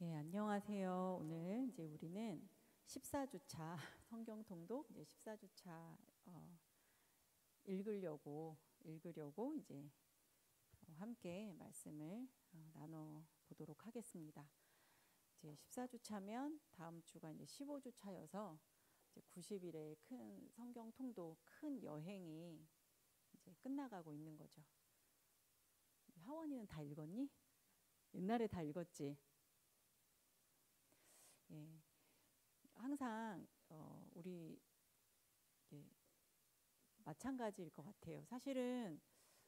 예, 안녕하세요. 오늘 이제 우리는 14주차 성경 통독 이제 14주차 읽으려고 이제 함께 말씀을 나눠 보도록 하겠습니다. 이제 14주차면 다음 주가 이제 15주차여서 이제 90일의 큰 성경 통독 큰 여행이 이제 끝나가고 있는 거죠. 하원이는 다 읽었니? 옛날에 다 읽었지? 예. 항상 우리 마찬가지일 것 같아요. 사실은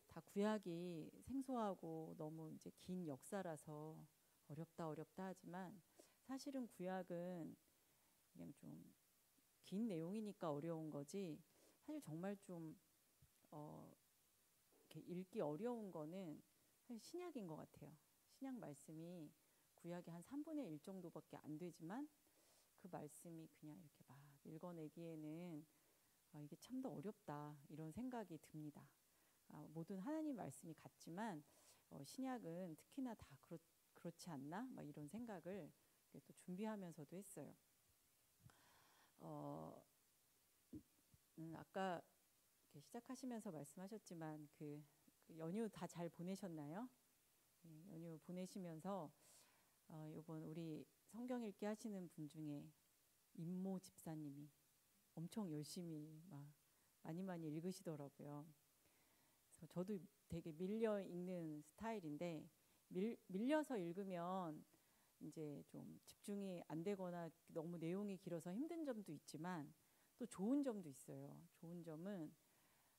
다 구약이 생소하고 너무 이제 긴 역사라서 어렵다 하지만 사실은 구약은 그냥 좀 긴 내용이니까 어려운 거지. 사실 정말 좀 이렇게 읽기 어려운 거는 사실 신약인 것 같아요. 신약 말씀이 구약이 한 3분의 1 정도밖에 안 되지만 그 말씀이 그냥 이렇게 막 읽어내기에는 이게 참 더 어렵다 이런 생각이 듭니다. 모든 하나님 말씀이 같지만 신약은 특히나 다 그렇지 않나 막 이런 생각을 또 준비하면서도 했어요. 아까 시작하시면서 말씀하셨지만 그 연휴 다 잘 보내셨나요? 네, 연휴 보내시면서 이번 우리 성경 읽기 하시는 분 중에 임모 집사님이 엄청 열심히 막 많이 읽으시더라고요. 그래서 저도 되게 밀려 읽는 스타일인데 밀려서 읽으면 이제 좀 집중이 안 되거나 너무 내용이 길어서 힘든 점도 있지만 또 좋은 점도 있어요. 좋은 점은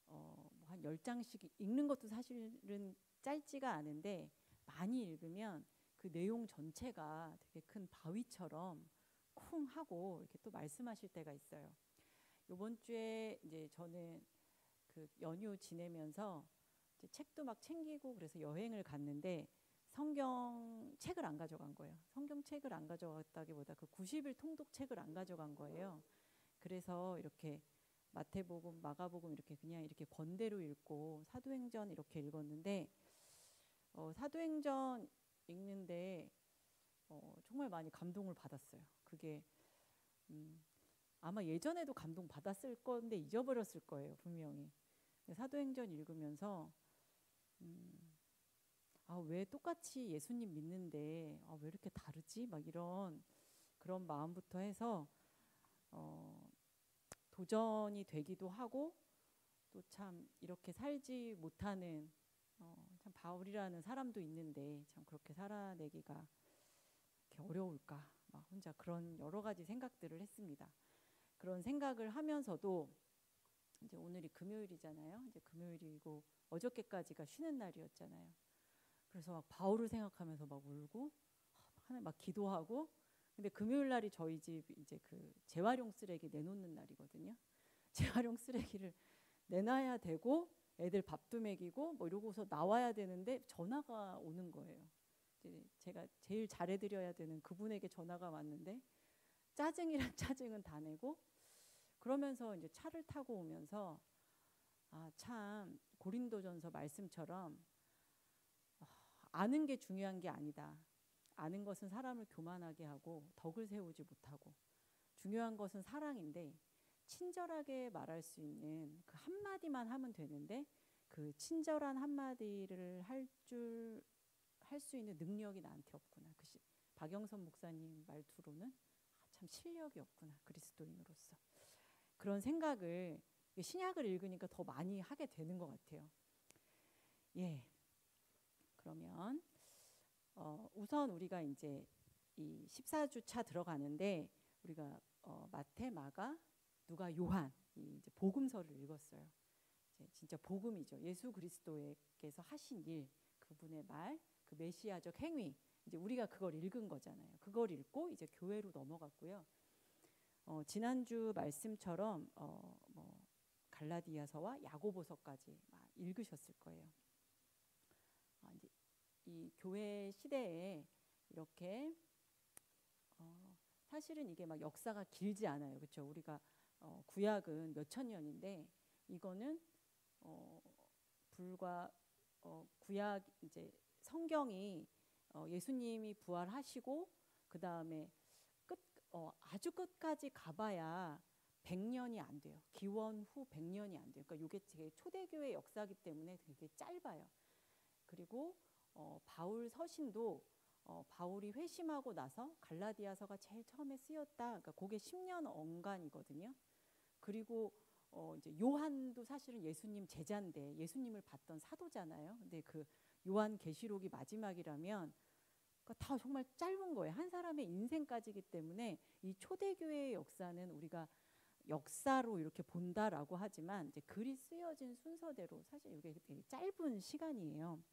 뭐한 10장씩 읽는 것도 사실은 짧지가 않은데 많이 읽으면 그 내용 전체가 되게 큰 바위처럼 쿵 하고 이렇게 또 말씀하실 때가 있어요. 이번 주에 이제 저는 그 연휴 지내면서 이제 책도 막 챙기고 그래서 여행을 갔는데 성경책을 안 가져간 거예요. 성경책을 안 가져갔다기보다 그 90일 통독책을 안 가져간 거예요. 그래서 이렇게 마태복음, 마가복음 이렇게 그냥 이렇게 번대로 읽고 사도행전 이렇게 읽었는데 사도행전 읽는데 정말 많이 감동을 받았어요. 그게 아마 예전에도 감동 받았을 건데 잊어버렸을 거예요, 분명히. 사도행전 읽으면서 왜 똑같이 예수님 믿는데 왜 이렇게 다르지? 막 이런 그런 마음부터 해서 도전이 되기도 하고 또 참 이렇게 살지 못하는 참 바울이라는 사람도 있는데 참 그렇게 살아내기가 이렇게 어려울까? 막 혼자 그런 여러 가지 생각들을 했습니다. 그런 생각을 하면서도 이제 오늘이 금요일이잖아요. 이제 금요일이고 어저께까지가 쉬는 날이었잖아요. 그래서 막 바울을 생각하면서 막 울고 막 기도하고. 근데 금요일 날이 저희 집 이제 그 재활용 쓰레기 내놓는 날이거든요. 재활용 쓰레기를 내놔야 되고 애들 밥도 먹이고 뭐 이러고서 나와야 되는데 전화가 오는 거예요. 이제 제가 제일 잘해드려야 되는 그분에게 전화가 왔는데 짜증이란 짜증은 다 내고 그러면서 이제 차를 타고 오면서 참 고린도전서 말씀처럼 아는 게 중요한 게 아니다. 아는 것은 사람을 교만하게 하고 덕을 세우지 못하고 중요한 것은 사랑인데 친절하게 말할 수 있는 그 한마디만 하면 되는데 그 친절한 한마디를 할 수 있는 능력이 나한테 없구나. 박영선 목사님 말투로는 참 실력이 없구나. 그리스도인으로서. 그런 생각을 신약을 읽으니까 더 많이 하게 되는 것 같아요. 예. 그러면 우선 우리가 이제 이 14주차 들어가는데 우리가 마태, 마가, 누가, 요한 이 이제 복음서를 읽었어요. 이제 진짜 복음이죠. 예수 그리스도께서 하신 일, 그분의 말, 그 메시아적 행위. 이제 우리가 그걸 읽은 거잖아요. 그걸 읽고 이제 교회로 넘어갔고요. 지난주 말씀처럼 뭐 갈라디아서와 야고보서까지 막 읽으셨을 거예요. 이제 이 교회 시대에 이렇게 사실은 이게 막 역사가 길지 않아요. 그렇죠? 우리가 구약은 몇천 년인데 이거는 불과 구약 이제 성경이 예수님이 부활하시고 그 다음에 아주 끝까지 가봐야 100년이 안 돼요. 기원 후 100년이 안 돼요. 그러니까 이게 되게 초대교회 역사이기 때문에 되게 짧아요. 그리고 바울 서신도 바울이 회심하고 나서 갈라디아서가 제일 처음에 쓰였다. 그러니까 그게 10년 언간이거든요. 그리고 이제 요한도 사실은 예수님 제자인데 예수님을 봤던 사도잖아요. 근데 그 요한 계시록이 마지막이라면 그러니까 다 정말 짧은 거예요. 한 사람의 인생까지기 때문에 이 초대교회의 역사는 우리가 역사로 이렇게 본다라고 하지만 이제 글이 쓰여진 순서대로 사실 이게 되게 짧은 시간이에요.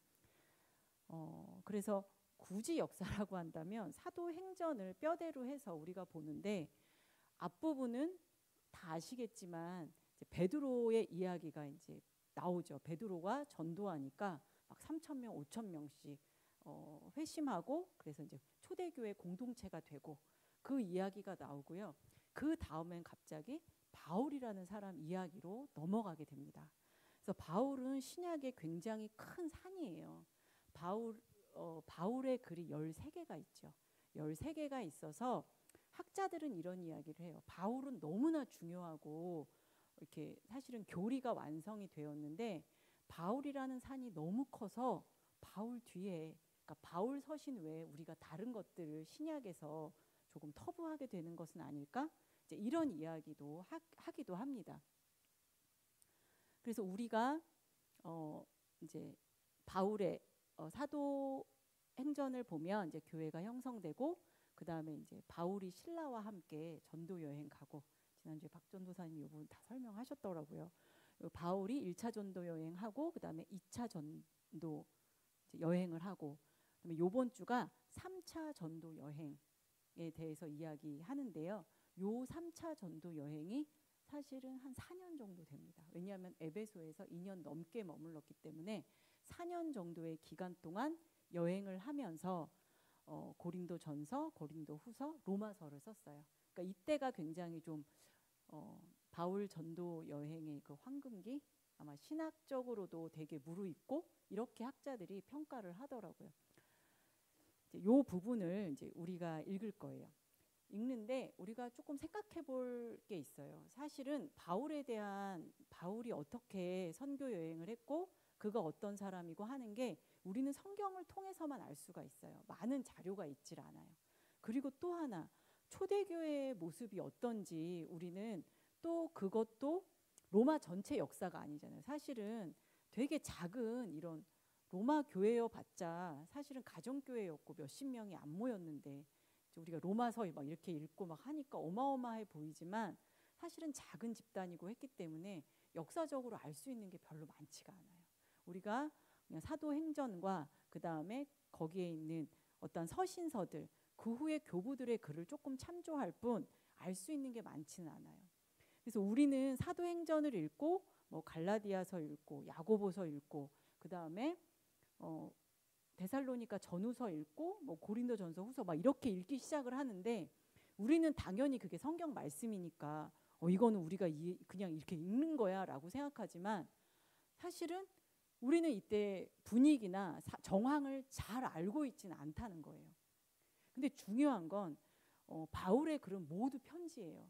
그래서 굳이 역사라고 한다면 사도행전을 뼈대로 해서 우리가 보는데 앞부분은 다 아시겠지만 이제 베드로의 이야기가 이제 나오죠. 베드로가 전도하니까 막 3,000명, 5,000명씩 회심하고 그래서 이제 초대교회 공동체가 되고 그 이야기가 나오고요. 그 다음엔 갑자기 바울이라는 사람 이야기로 넘어가게 됩니다. 그래서 바울은 신약의 굉장히 큰 산이에요. 바울의 글이 13개가 있죠. 13개가 있어서 학자들은 이런 이야기를 해요. 바울은 너무나 중요하고 이렇게 사실은 교리가 완성이 되었는데 바울이라는 산이 너무 커서 바울 뒤에 그러니까 바울 서신 외에 우리가 다른 것들을 신약에서 조금 터부하게 되는 것은 아닐까? 이제 이런 이야기도 하기도 합니다. 그래서 우리가 이제 바울의 사도 행전을 보면 이제 교회가 형성되고 그 다음에 이제 바울이 신라와 함께 전도 여행 가고 지난주에 박 전도사님이 이 부분 다 설명하셨더라고요. 바울이 1차 전도 여행하고 그 다음에 2차 전도 여행을 하고 그다음에 이번 주가 3차 전도 여행에 대해서 이야기하는데요. 요 3차 전도 여행이 사실은 한 4년 정도 됩니다. 왜냐하면 에베소에서 2년 넘게 머물렀기 때문에 4년 정도의 기간 동안 여행을 하면서 고린도전서, 고린도후서, 로마서를 썼어요. 그러니까 이때가 굉장히 좀 바울 전도 여행의 그 황금기 아마 신학적으로도 되게 무르익고 이렇게 학자들이 평가를 하더라고요. 이 부분을 이제 우리가 읽을 거예요. 읽는데 우리가 조금 생각해 볼 게 있어요. 사실은 바울이 어떻게 선교 여행을 했고 그가 어떤 사람이고 하는 게 우리는 성경을 통해서만 알 수가 있어요. 많은 자료가 있질 않아요. 그리고 또 하나 초대교회의 모습이 어떤지 우리는 또 그것도 로마 전체 역사가 아니잖아요. 사실은 되게 작은 이런 로마 교회여 봤자 사실은 가정교회였고 몇십 명이 안 모였는데 우리가 로마서 막 이렇게 읽고 막 하니까 어마어마해 보이지만 사실은 작은 집단이고 했기 때문에 역사적으로 알 수 있는 게 별로 많지가 않아요. 우리가 그냥 사도행전과 그 다음에 거기에 있는 어떤 서신서들 그 후에 교부들의 글을 조금 참조할 뿐 알 수 있는 게 많지는 않아요. 그래서 우리는 사도행전을 읽고 뭐 갈라디아서 읽고 야고보서 읽고 그 다음에 데살로니가 전후서 읽고 뭐 고린도전서 후서 막 이렇게 읽기 시작을 하는데 우리는 당연히 그게 성경 말씀이니까 이거는 우리가 그냥 이렇게 읽는 거야라고 생각하지만 사실은 우리는 이때 분위기나 정황을 잘 알고 있지는 않다는 거예요. 근데 중요한 건 바울의 글은 모두 편지예요.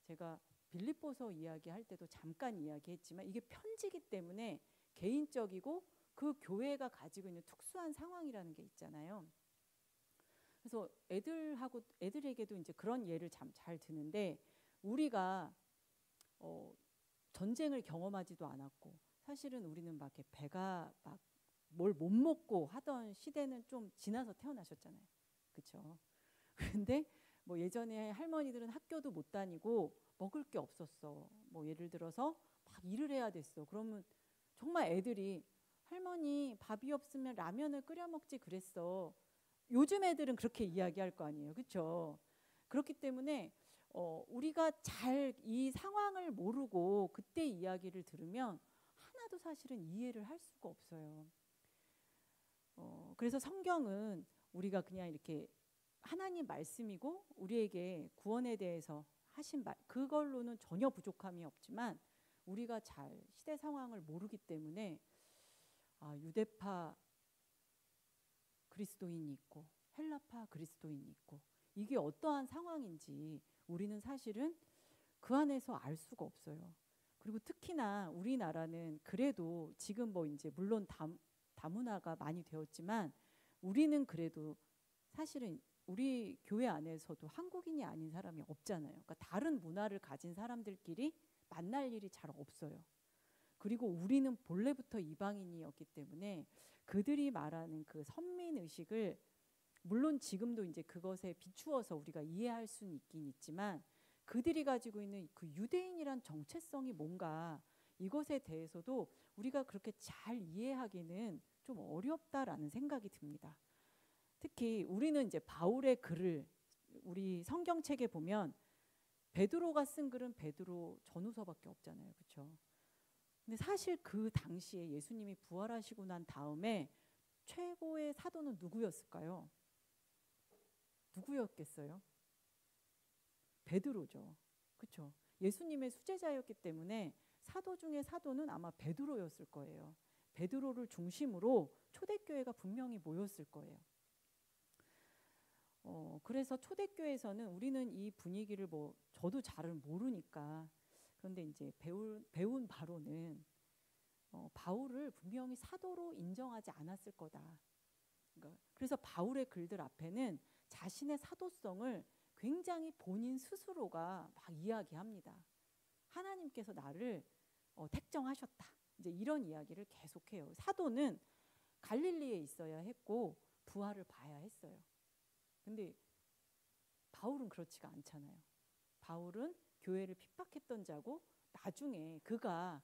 제가 빌립보서 이야기할 때도 잠깐 이야기했지만 이게 편지기 때문에 개인적이고 그 교회가 가지고 있는 특수한 상황이라는 게 있잖아요. 그래서 애들에게도 이제 그런 예를 잘 드는데 우리가 전쟁을 경험하지도 않았고 사실은 우리는 막 이렇게 배가 막 뭘 못 먹고 하던 시대는 좀 지나서 태어나셨잖아요. 그렇죠? 그런데 뭐 예전에 할머니들은 학교도 못 다니고 먹을 게 없었어. 뭐 예를 들어서 막 일을 해야 됐어. 그러면 정말 애들이 할머니 밥이 없으면 라면을 끓여 먹지 그랬어. 요즘 애들은 그렇게 이야기할 거 아니에요. 그렇죠? 그렇기 때문에 우리가 잘 이 상황을 모르고 그때 이야기를 들으면 하나도 사실은 이해를 할 수가 없어요. 그래서 성경은 우리가 그냥 이렇게 하나님 말씀이고 우리에게 구원에 대해서 하신 말 그걸로는 전혀 부족함이 없지만 우리가 잘 시대 상황을 모르기 때문에 유대파 그리스도인이 있고 헬라파 그리스도인이 있고 이게 어떠한 상황인지 우리는 사실은 그 안에서 알 수가 없어요. 그리고 특히나 우리나라는 그래도 지금 뭐 이제 물론 다문화가 많이 되었지만 우리는 그래도 사실은 우리 교회 안에서도 한국인이 아닌 사람이 없잖아요. 그러니까 다른 문화를 가진 사람들끼리 만날 일이 잘 없어요. 그리고 우리는 본래부터 이방인이었기 때문에 그들이 말하는 그 선민 의식을 물론 지금도 이제 그것에 비추어서 우리가 이해할 수는 있긴 있지만 그들이 가지고 있는 그 유대인이란 정체성이 뭔가 이것에 대해서도 우리가 그렇게 잘 이해하기는 좀 어렵다라는 생각이 듭니다. 특히 우리는 이제 바울의 글을 우리 성경책에 보면 베드로가 쓴 글은 베드로 전후서밖에 없잖아요. 그렇죠? 근데 사실 그 당시에 예수님이 부활하시고 난 다음에 최고의 사도는 누구였을까요? 누구였겠어요? 베드로죠. 그렇죠? 예수님의 수제자였기 때문에 사도 중에 사도는 아마 베드로였을 거예요. 베드로를 중심으로 초대교회가 분명히 모였을 거예요. 그래서 초대교회에서는 우리는 이 분위기를 뭐 저도 잘은 모르니까 그런데 이제 배운 바로는 바울을 분명히 사도로 인정하지 않았을 거다. 그래서 바울의 글들 앞에는 자신의 사도성을 굉장히 본인 스스로가 막 이야기합니다. 하나님께서 나를 택정하셨다. 이제 이런 이야기를 계속해요. 사도는 갈릴리에 있어야 했고 부활을 봐야 했어요. 근데 바울은 그렇지가 않잖아요. 바울은 교회를 핍박했던 자고 나중에 그가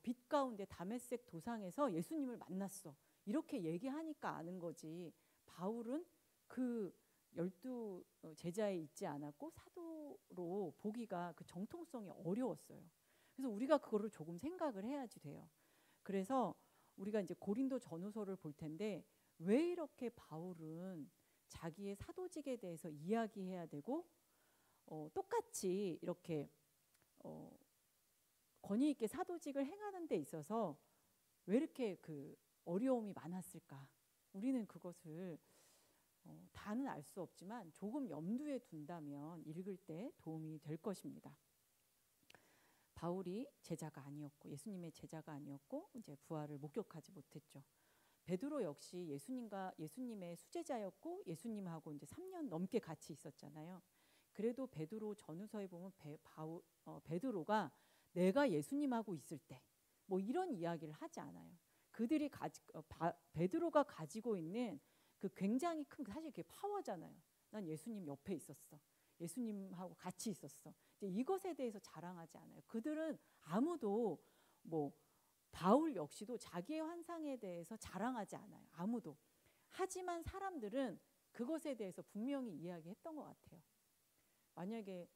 빛 가운데 다메섹 도상에서 예수님을 만났어. 이렇게 얘기하니까 아는 거지. 바울은 그 12 제자에 있지 않았고 사도로 보기가 그 정통성이 어려웠어요. 그래서 우리가 그거를 조금 생각을 해야지 돼요. 그래서 우리가 이제 고린도 전후서를 볼 텐데 왜 이렇게 바울은 자기의 사도직에 대해서 이야기해야 되고 똑같이 이렇게 권위 있게 사도직을 행하는 데 있어서 왜 이렇게 그 어려움이 많았을까? 우리는 그것을 다는 알 수 없지만 조금 염두에 둔다면 읽을 때 도움이 될 것입니다. 바울이 제자가 아니었고 예수님의 제자가 아니었고 이제 부활을 목격하지 못했죠. 베드로 역시 예수님의 수제자였고 예수님하고 이제 3년 넘게 같이 있었잖아요. 그래도 베드로 전후서에 보면 베드로가 내가 예수님하고 있을 때 뭐 이런 이야기를 하지 않아요. 그들이 베드로가 가지고 있는 그 굉장히 큰 사실 그게 파워잖아요. 난 예수님 옆에 있었어. 예수님하고 같이 있었어. 이제 이것에 대해서 자랑하지 않아요. 그들은 아무도 뭐 바울 역시도 자기의 환상에 대해서 자랑하지 않아요. 아무도. 하지만 사람들은 그것에 대해서 분명히 이야기했던 것 같아요. 만약에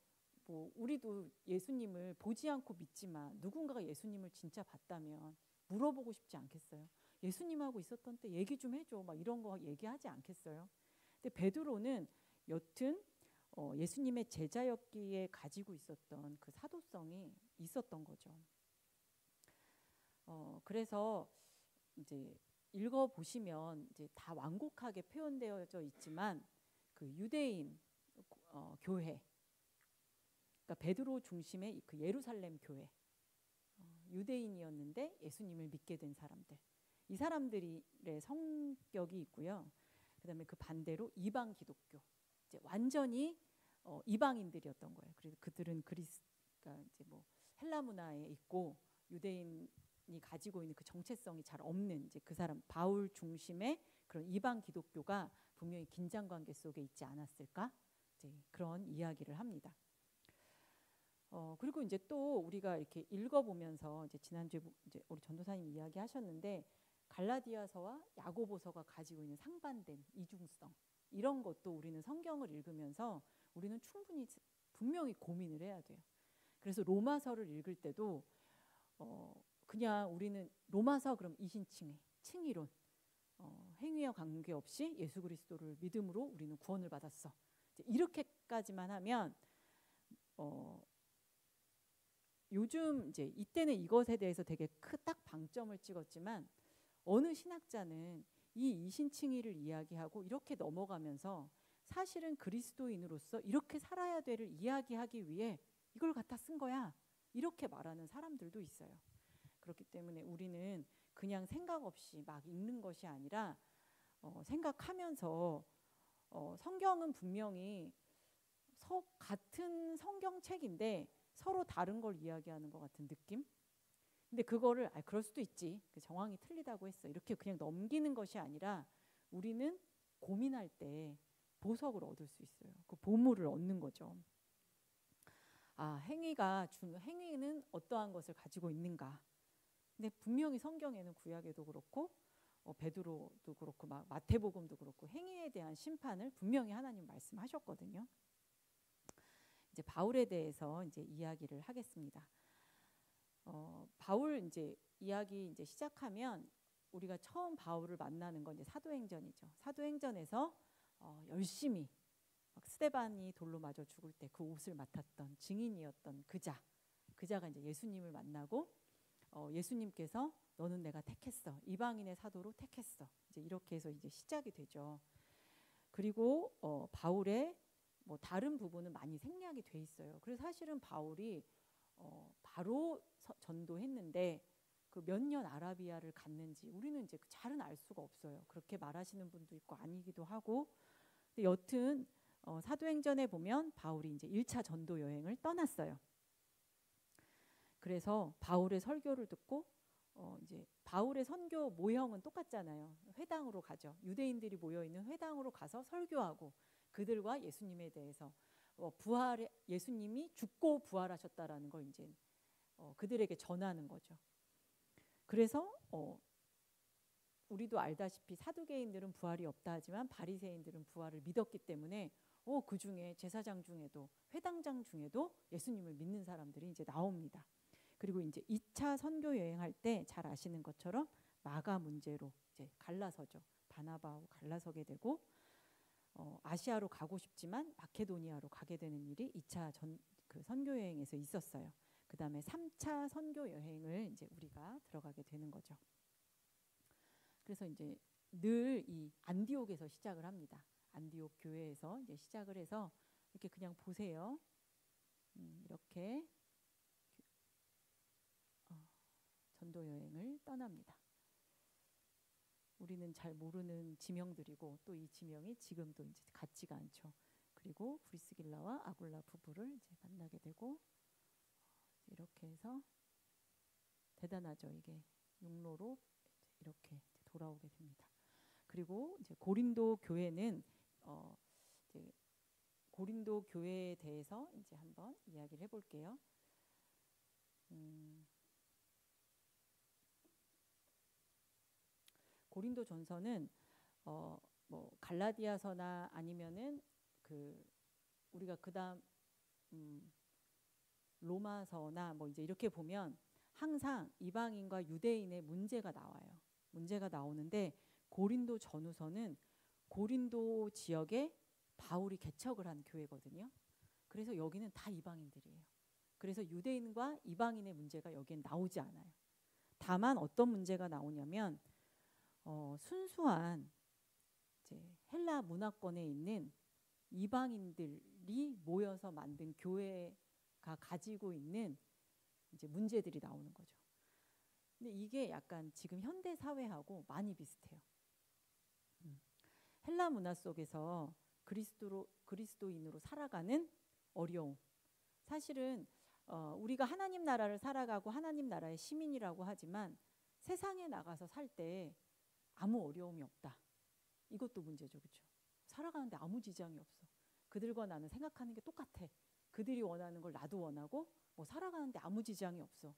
뭐 우리도 예수님을 보지 않고 믿지만 누군가가 예수님을 진짜 봤다면 물어보고 싶지 않겠어요? 예수님하고 있었던 때 얘기 좀 해줘. 막 이런 거 얘기하지 않겠어요? 근데 베드로는 여튼 예수님의 제자였기에 가지고 있었던 그 사도성이 있었던 거죠. 그래서 이제 읽어보시면 이제 다 완곡하게 표현되어져 있지만 그 유대인 교회, 그러니까 베드로 중심의 그 예루살렘 교회, 유대인이었는데 예수님을 믿게 된 사람들, 이 사람들의 성격이 있고요. 그다음에 그 반대로 이방 기독교, 이제 완전히 이방인들이었던 거예요. 그래서 그들은 그러니까 이제 뭐 헬라 문화에 있고 유대인이 가지고 있는 그 정체성이 잘 없는 이제 그 사람 바울 중심의 그런 이방 기독교가 분명히 긴장 관계 속에 있지 않았을까? 이제 그런 이야기를 합니다. 그리고 이제 또 우리가 이렇게 읽어보면서 이제 지난주에 이제 우리 전도사님 이야기하셨는데 갈라디아서와 야고보서가 가지고 있는 상반된 이중성 이런 것도 우리는 성경을 읽으면서 우리는 충분히 분명히 고민을 해야 돼요. 그래서 로마서를 읽을 때도 그냥 우리는 로마서 그럼 이신칭의 칭의론 행위와 관계없이 예수 그리스도를 믿음으로 우리는 구원을 받았어. 이렇게까지만 하면 요즘 이제 이때는 이것에 대해서 되게 딱 방점을 찍었지만 어느 신학자는 이 이신칭의를 이야기하고 이렇게 넘어가면서 사실은 그리스도인으로서 이렇게 살아야 되를 이야기하기 위해 이걸 갖다 쓴 거야. 이렇게 말하는 사람들도 있어요. 그렇기 때문에 우리는 그냥 생각 없이 막 읽는 것이 아니라 생각하면서 성경은 분명히 같은 성경책인데 서로 다른 걸 이야기하는 것 같은 느낌? 근데 그거를 그럴 수도 있지. 정황이 틀리다고 했어. 이렇게 그냥 넘기는 것이 아니라 우리는 고민할 때 보석을 얻을 수 있어요. 그 보물을 얻는 거죠. 행위는 어떠한 것을 가지고 있는가. 근데 분명히 성경에는 구약에도 그렇고 베드로도 그렇고 마태복음도 그렇고 행위에 대한 심판을 분명히 하나님 말씀하셨거든요. 이제 바울에 대해서 이제 이야기를 하겠습니다. 바울 이제 이야기 이제 시작하면 우리가 처음 바울을 만나는 건 이제 사도행전이죠. 사도행전에서 열심히 스데반이 돌로 맞아 죽을 때 그 옷을 맡았던 증인이었던 그자가 이제 예수님을 만나고 예수님께서 너는 내가 택했어. 이방인의 사도로 택했어. 이제 이렇게 해서 이제 시작이 되죠. 그리고 바울의 뭐 다른 부분은 많이 생략이 돼 있어요. 그래서 사실은 바울이 바로 전도했는데 그 몇 년 아라비아를 갔는지 우리는 이제 잘은 알 수가 없어요. 그렇게 말하시는 분도 있고 아니기도 하고. 근데 여튼 사도행전에 보면 바울이 이제 1차 전도 여행을 떠났어요. 그래서 바울의 설교를 듣고 이제 바울의 선교 모형은 똑같잖아요. 회당으로 가죠. 유대인들이 모여 있는 회당으로 가서 설교하고 그들과 예수님에 대해서 예수님이 죽고 부활하셨다라는 걸 이제 그들에게 전하는 거죠. 그래서 우리도 알다시피 사두개인들은 부활이 없다 하지만 바리새인들은 부활을 믿었기 때문에 그 중에 제사장 중에도 회당장 중에도 예수님을 믿는 사람들이 이제 나옵니다. 그리고 이제 2차 선교 여행할 때 잘 아시는 것처럼 마가 문제로 이제 갈라서죠. 바나바하고 갈라서게 되고 아시아로 가고 싶지만 마케도니아로 가게 되는 일이 2차 그 선교 여행에서 있었어요. 그다음에 3차 선교 여행을 이제 우리가 들어가게 되는 거죠. 그래서 이제 늘 이 안디옥에서 시작을 합니다. 안디옥 교회에서 이제 시작을 해서 이렇게 그냥 보세요. 이렇게 전도 여행을 떠납니다. 우리는 잘 모르는 지명들이고 또 이 지명이 지금도 이제 같지가 않죠. 그리고 브리스길라와 아굴라 부부를 이제 만나게 되고 이렇게 해서 대단하죠. 이게 육로로 이렇게 돌아오게 됩니다. 그리고 이제 고린도 교회는 이제 고린도 교회에 대해서 이제 한번 이야기를 해볼게요. 고린도 전서는 뭐 갈라디아서나 아니면은 그 우리가 그다음 로마서나 뭐 이제 이렇게 보면 항상 이방인과 유대인의 문제가 나와요. 문제가 나오는데 고린도 전후서는 고린도 지역에 바울이 개척을 한 교회거든요. 그래서 여기는 다 이방인들이에요. 그래서 유대인과 이방인의 문제가 여기엔 나오지 않아요. 다만 어떤 문제가 나오냐면 순수한 이제 헬라 문화권에 있는 이방인들이 모여서 만든 교회가 가지고 있는 이제 문제들이 나오는 거죠. 근데 이게 약간 지금 현대 사회하고 많이 비슷해요. 헬라 문화 속에서 그리스도인으로 살아가는 어려움. 사실은 우리가 하나님 나라를 살아가고 하나님 나라의 시민이라고 하지만 세상에 나가서 살 때 아무 어려움이 없다. 이것도 문제죠. 그렇죠? 살아가는데 아무 지장이 없어. 그들과 나는 생각하는 게 똑같아. 그들이 원하는 걸 나도 원하고 뭐 살아가는데 아무 지장이 없어.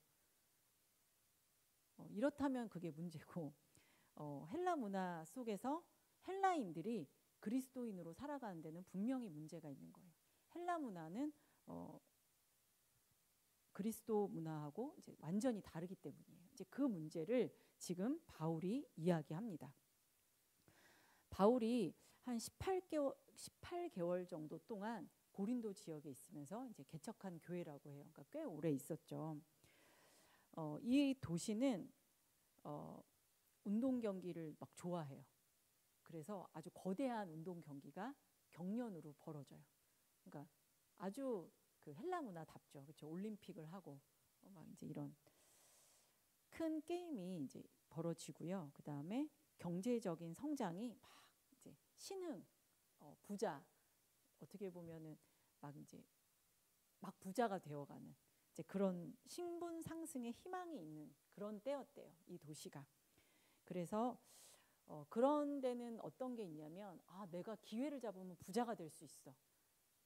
이렇다면 그게 문제고 헬라 문화 속에서 헬라인들이 그리스도인으로 살아가는 데는 분명히 문제가 있는 거예요. 헬라 문화는 그리스도 문화하고 이제 완전히 다르기 때문이에요. 이제 그 문제를 지금 바울이 이야기합니다. 바울이 한 18개월 정도 동안 고린도 지역에 있으면서 이제 개척한 교회라고 해요. 그러니까 꽤 오래 있었죠. 이 도시는 운동 경기를 막 좋아해요. 그래서 아주 거대한 운동 경기가 경련으로 벌어져요. 그러니까 아주 그 헬라 문화답죠. 그렇죠. 올림픽을 하고 막 이제 이런 큰 게임이 이제 벌어지고요. 그 다음에 경제적인 성장이 막 이제 신흥, 부자, 어떻게 보면은 막 이제 막 부자가 되어가는 이제 그런 신분 상승의 희망이 있는 그런 때였대요. 이 도시가. 그래서 그런 데는 어떤 게 있냐면 내가 기회를 잡으면 부자가 될 수 있어.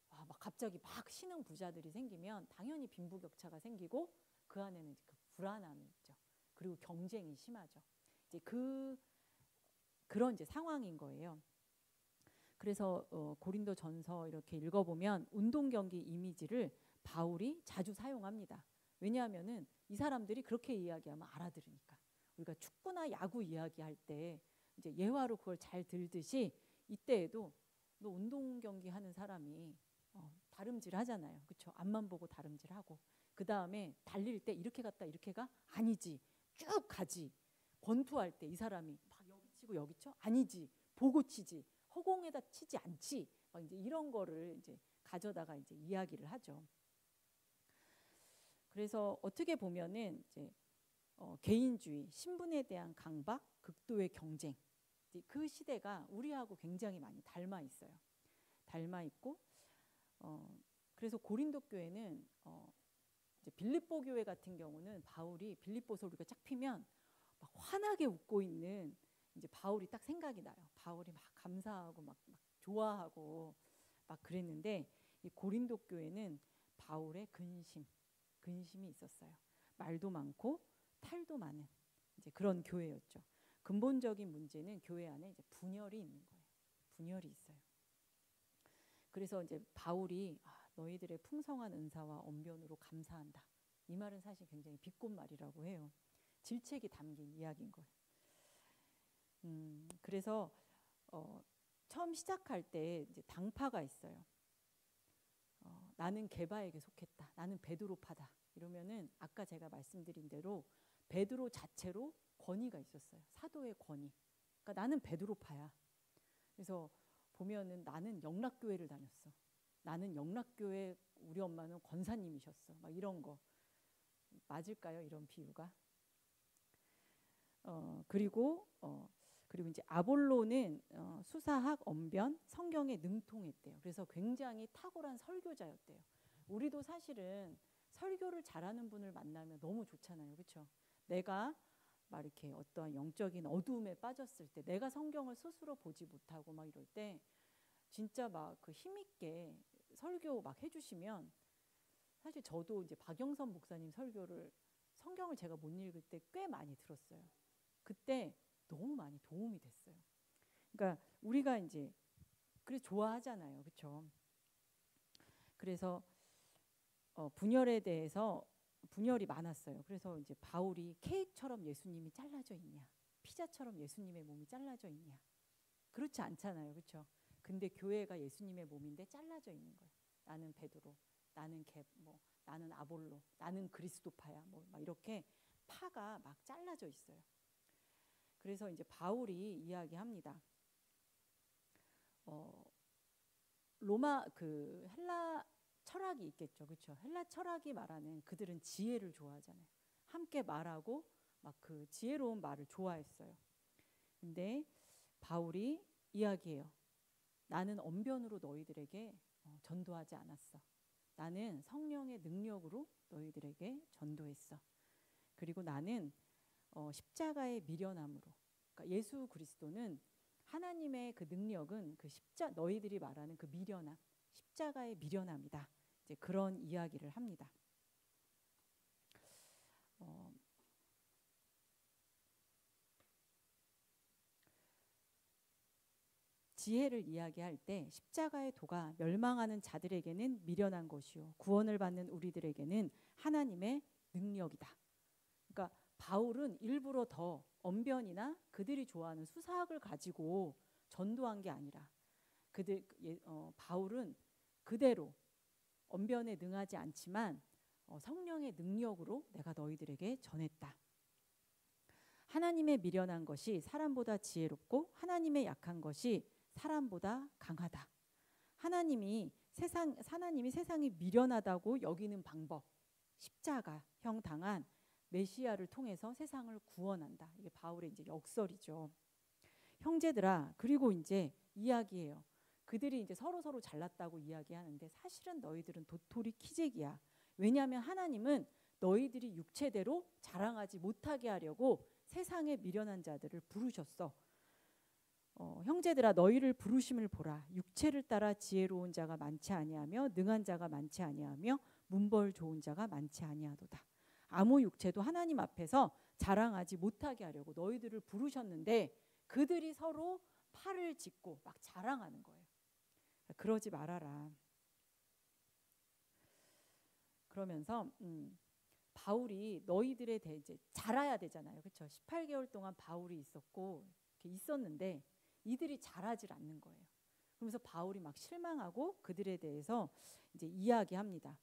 막 갑자기 막 신흥 부자들이 생기면 당연히 빈부격차가 생기고 그 안에는 그 불안함이 있죠. 그리고 경쟁이 심하죠. 이제 그런 이제 상황인 거예요. 그래서 고린도전서 이렇게 읽어보면 운동 경기 이미지를 바울이 자주 사용합니다. 왜냐하면은 이 사람들이 그렇게 이야기하면 알아들으니까. 우리가 축구나 야구 이야기할 때 이제 예화로 그걸 잘 들듯이 이때에도 너 운동 경기 하는 사람이 다름질 하잖아요. 그렇죠? 앞만 보고 다름질 하고 그 다음에 달릴 때 이렇게 갔다 이렇게 가? 아니지. 쭉 가지. 권투할 때 이 사람이 막 여기 치고 여기 쳐? 아니지. 보고 치지. 허공에다 치지 않지. 막 이제 이런 거를 이제 가져다가 이제 이야기를 하죠. 그래서 어떻게 보면은 이제 개인주의, 신분에 대한 강박, 극도의 경쟁. 그 시대가 우리하고 굉장히 많이 닮아 있어요. 닮아 있고 그래서 고린도 교회는 이제 빌립보 교회 같은 경우는 바울이 빌립보서 우리가 쫙 피면 막 환하게 웃고 있는 이제 바울이 딱 생각이 나요. 바울이 막 감사하고 막 좋아하고 막 그랬는데 이 고린도 교회는 바울의 근심이 있었어요. 말도 많고 탈도 많은 이제 그런 교회였죠. 근본적인 문제는 교회 안에 이제 분열이 있는 거예요. 분열이 있어요. 그래서 이제 바울이 너희들의 풍성한 은사와 언변으로 감사한다. 이 말은 사실 굉장히 비꼰 말이라고 해요. 질책이 담긴 이야기인 거예요. 그래서 처음 시작할 때 이제 당파가 있어요. 나는 게바에게 속했다. 나는 베드로파다. 이러면은 아까 제가 말씀드린 대로 베드로 자체로 권위가 있었어요. 사도의 권위. 그러니까 나는 베드로파야. 그래서 보면은 나는 영락교회를 다녔어. 나는 영락교회 우리 엄마는 권사님이셨어. 막 이런 거 맞을까요? 이런 비유가. 그리고 이제 아볼로는 수사학, 언변, 성경에 능통했대요. 그래서 굉장히 탁월한 설교자였대요. 우리도 사실은 설교를 잘하는 분을 만나면 너무 좋잖아요. 그렇죠? 내가 막 이렇게 어떠한 영적인 어두움에 빠졌을 때 내가 성경을 스스로 보지 못하고 막 이럴 때 진짜 막 그 힘있게 설교 막 해주시면 사실 저도 이제 박영선 목사님 설교를 성경을 제가 못 읽을 때 꽤 많이 들었어요. 그때 너무 많이 도움이 됐어요. 그러니까 우리가 이제 그래서 좋아하잖아요. 그렇죠? 그래서 분열에 대해서 분열이 많았어요. 그래서 이제 바울이 케이크처럼 예수님이 잘라져 있냐, 피자처럼 예수님의 몸이 잘라져 있냐, 그렇지 않잖아요. 그렇죠? 근데 교회가 예수님의 몸인데 잘라져 있는 거예요. 나는 베드로, 나는 나는 아볼로, 나는 그리스도파야. 막 이렇게 파가 막 잘라져 있어요. 그래서 이제 바울이 이야기합니다. 로마 그 헬라 철학이 있겠죠. 그렇죠? 헬라 철학이 말하는 그들은 지혜를 좋아하잖아요. 함께 말하고 막 그 지혜로운 말을 좋아했어요. 근데 바울이 이야기해요. 나는 언변으로 너희들에게 전도하지 않았어. 나는 성령의 능력으로 너희들에게 전도했어. 그리고 나는 십자가의 미련함으로. 그러니까 예수 그리스도는 하나님의 그 능력은 그 너희들이 말하는 그 미련함, 십자가의 미련함이다. 이제 그런 이야기를 합니다. 지혜를 이야기할 때 십자가의 도가 멸망하는 자들에게는 미련한 것이요 구원을 받는 우리들에게는 하나님의 능력이다. 그러니까 바울은 일부러 더 언변이나 그들이 좋아하는 수사학을 가지고 전도한 게 아니라 바울은 그대로 언변에 능하지 않지만 성령의 능력으로 내가 너희들에게 전했다. 하나님의 미련한 것이 사람보다 지혜롭고 하나님의 약한 것이 사람보다 강하다. 하나님이 세상이 미련하다고 여기는 방법, 십자가형 당한 메시아를 통해서 세상을 구원한다. 이게 바울의 이제 역설이죠. 형제들아, 그리고 이제 이야기해요. 그들이 이제 서로 잘났다고 이야기하는데 사실은 너희들은 도토리 키재기야. 왜냐하면 하나님은 너희들이 육체대로 자랑하지 못하게 하려고 세상에 미련한 자들을 부르셨어. 형제들아, 너희를 부르심을 보라. 육체를 따라 지혜로운 자가 많지 아니하며 능한 자가 많지 아니하며 문벌 좋은 자가 많지 아니하도다. 아무 육체도 하나님 앞에서 자랑하지 못하게 하려고 너희들을 부르셨는데 그들이 서로 팔을 짚고 막 자랑하는 거예요. 그러지 말아라. 그러면서 바울이 너희들에 대해 이제 자라야 되잖아요. 그렇죠? 18개월 동안 바울이 있었고 이렇게 있었는데 이들이 자라질 않는 거예요. 그러면서 바울이 막 실망하고 그들에 대해서 이제 이야기합니다.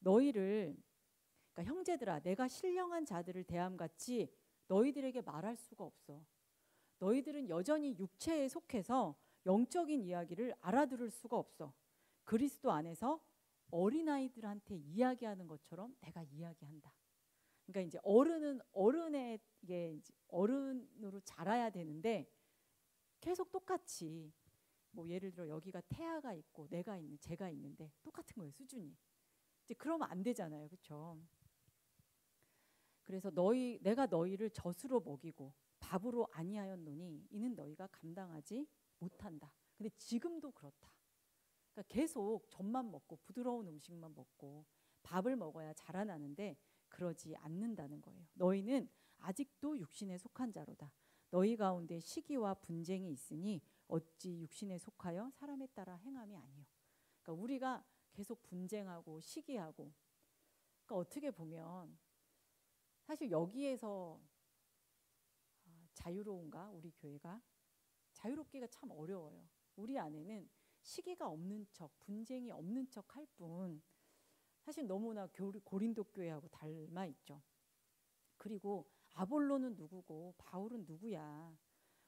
너희를, 그러니까 형제들아, 내가 신령한 자들을 대함같이 너희들에게 말할 수가 없어. 너희들은 여전히 육체에 속해서 영적인 이야기를 알아들을 수가 없어. 그리스도 안에서 어린아이들한테 이야기하는 것처럼 내가 이야기한다. 그러니까 이제 어른에게 어른으로 자라야 되는데 계속 똑같이 뭐 예를 들어 여기가 태아가 있고 내가 있는 제가 있는데 똑같은 거예요, 수준이. 이제 그러면 안 되잖아요, 그렇죠? 그래서 내가 너희를 젖으로 먹이고 밥으로 아니하였노니 이는 너희가 감당하지 못한다. 근데 지금도 그렇다. 그러니까 계속 젖만 먹고 부드러운 음식만 먹고 밥을 먹어야 자라나는데 그러지 않는다는 거예요. 너희는 아직도 육신에 속한 자로다. 너희 가운데 시기와 분쟁이 있으니 어찌 육신에 속하여 사람에 따라 행함이 아니요. 그러니까 우리가 계속 분쟁하고 시기하고, 그러니까 어떻게 보면 사실 여기에서 자유로운가? 우리 교회가 자유롭기가 참 어려워요. 우리 안에는 시기가 없는 척, 분쟁이 없는 척 할 뿐 사실 너무나 고린도 교회하고 닮아 있죠. 그리고 아볼로는 누구고 바울은 누구야.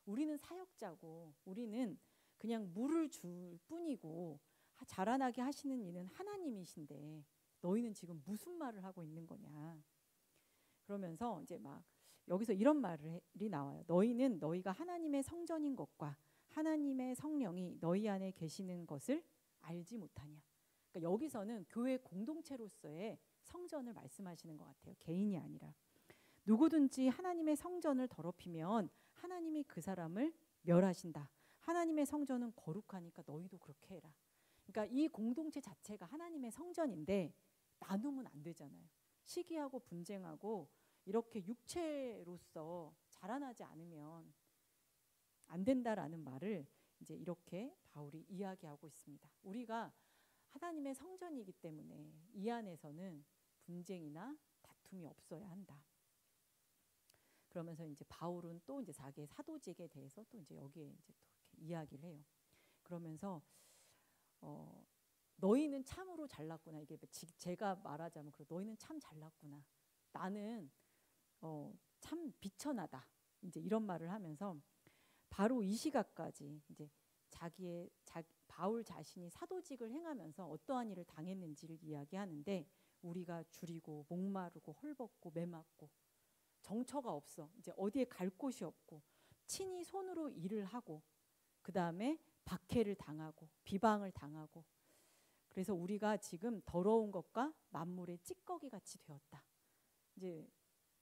우리는 사역자고 우리는 그냥 물을 줄 뿐이고 자라나게 하시는 이는 하나님이신데 너희는 지금 무슨 말을 하고 있는 거냐. 그러면서 이제 막 여기서 이런 말이 나와요. 너희는 너희가 하나님의 성전인 것과 하나님의 성령이 너희 안에 계시는 것을 알지 못하냐. 그러니까 여기서는 교회 공동체로서의 성전을 말씀하시는 것 같아요. 개인이 아니라. 누구든지 하나님의 성전을 더럽히면 하나님이 그 사람을 멸하신다. 하나님의 성전은 거룩하니까 너희도 그렇게 해라. 그러니까 이 공동체 자체가 하나님의 성전인데 나누면 안 되잖아요. 시기하고 분쟁하고 이렇게 육체로서 자라나지 않으면 안 된다라는 말을 이제 이렇게 바울이 이야기하고 있습니다. 우리가 하나님의 성전이기 때문에 이 안에서는 분쟁이나 다툼이 없어야 한다. 그러면서 이제 바울은 또 이제 자기의 사도직에 대해서 또 이제 여기에 이제 또 이렇게 이야기를 해요. 그러면서 너희는 참으로 잘났구나. 이게 제가 말하자면 너희는 참 잘났구나. 나는 참 비천하다. 이제 이런 말을 하면서 바로 이 시각까지 이제 바울 자신이 사도직을 행하면서 어떠한 일을 당했는지를 이야기하는데 우리가 줄이고 목마르고 헐벗고 매맞고 정처가 없어. 이제 어디에 갈 곳이 없고 친히 손으로 일을 하고 그 다음에 박해를 당하고 비방을 당하고 그래서 우리가 지금 더러운 것과 만물의 찌꺼기 같이 되었다. 이제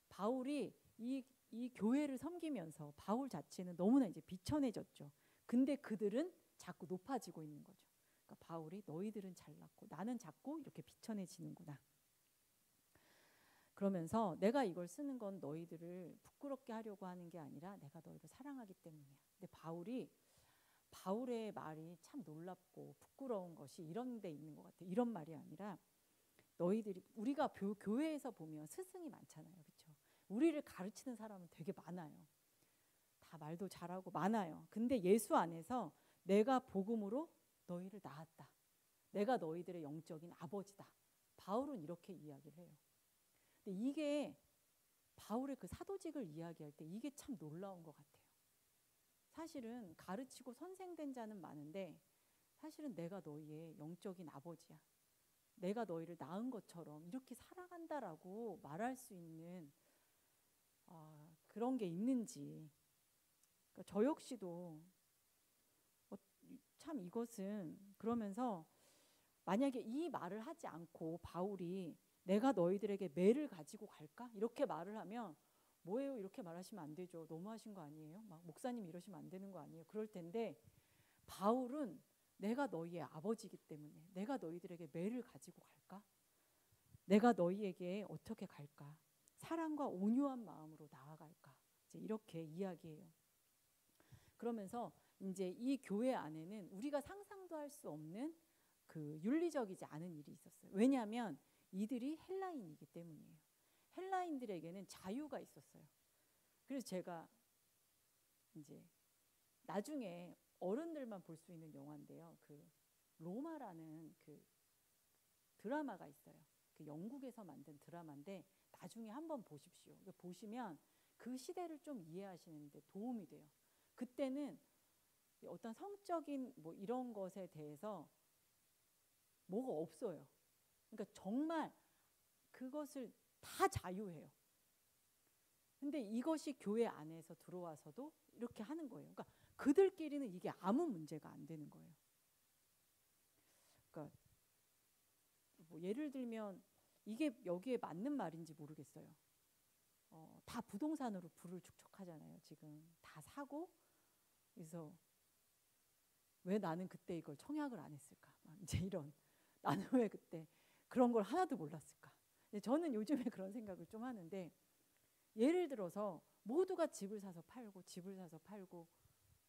바울이 이 교회를 섬기면서 바울 자체는 너무나 이제 비천해졌죠. 근데 그들은 자꾸 높아지고 있는 거죠. 그러니까 바울이 너희들은 잘났고 나는 자꾸 이렇게 비천해지는구나. 그러면서 내가 이걸 쓰는 건 너희들을 부끄럽게 하려고 하는 게 아니라 내가 너희를 사랑하기 때문이야. 근데 바울의 말이 참 놀랍고 부끄러운 것이 이런 데 있는 것 같아요. 이런 말이 아니라 우리가 교회에서 보면 스승이 많잖아요. 그렇죠? 우리를 가르치는 사람은 되게 많아요. 다 말도 잘하고 많아요. 근데 예수 안에서 내가 복음으로 너희를 낳았다. 내가 너희들의 영적인 아버지다. 바울은 이렇게 이야기를 해요. 근데 이게 바울의 그 사도직을 이야기할 때 이게 참 놀라운 것 같아요. 사실은 가르치고 선생된 자는 많은데 사실은 내가 너희의 영적인 아버지야. 내가 너희를 낳은 것처럼 이렇게 살아간다라고 말할 수 있는 그런 게 있는지. 그러니까 저 역시도 참 이것은 그러면서 만약에 이 말을 하지 않고 바울이 내가 너희들에게 매를 가지고 갈까? 이렇게 말을 하면 뭐예요? 이렇게 말하시면 안 되죠. 너무하신 거 아니에요? 막 목사님 이러시면 안 되는 거 아니에요? 그럴 텐데 바울은 내가 너희의 아버지이기 때문에 내가 너희들에게 매를 가지고 갈까? 내가 너희에게 어떻게 갈까? 사랑과 온유한 마음으로 나아갈까? 이제 이렇게 이야기해요. 그러면서 이제 이 교회 안에는 우리가 상상도 할 수 없는 그 윤리적이지 않은 일이 있었어요. 왜냐하면 이들이 헬라인이기 때문이에요. 헬라인들에게는 자유가 있었어요. 그래서 제가 이제 나중에 어른들만 볼 수 있는 영화인데요. 그 로마라는 그 드라마가 있어요. 그 영국에서 만든 드라마인데 나중에 한번 보십시오. 보시면 그 시대를 좀 이해하시는데 도움이 돼요. 그때는 어떤 성적인 뭐 이런 것에 대해서 뭐가 없어요. 그러니까 정말 그것을 다 자유해요. 근데 이것이 교회 안에서 들어와서도 이렇게 하는 거예요. 그러니까 그들끼리는 이게 아무 문제가 안 되는 거예요. 그러니까 뭐 예를 들면 이게 여기에 맞는 말인지 모르겠어요. 다 부동산으로 부를 축적하잖아요. 지금 다 사고. 그래서 왜 나는 그때 이걸 청약을 안 했을까? 막 이제 이런 나는 왜 그때 그런 걸 하나도 몰랐을까? 저는 요즘에 그런 생각을 좀 하는데 예를 들어서 모두가 집을 사서 팔고 집을 사서 팔고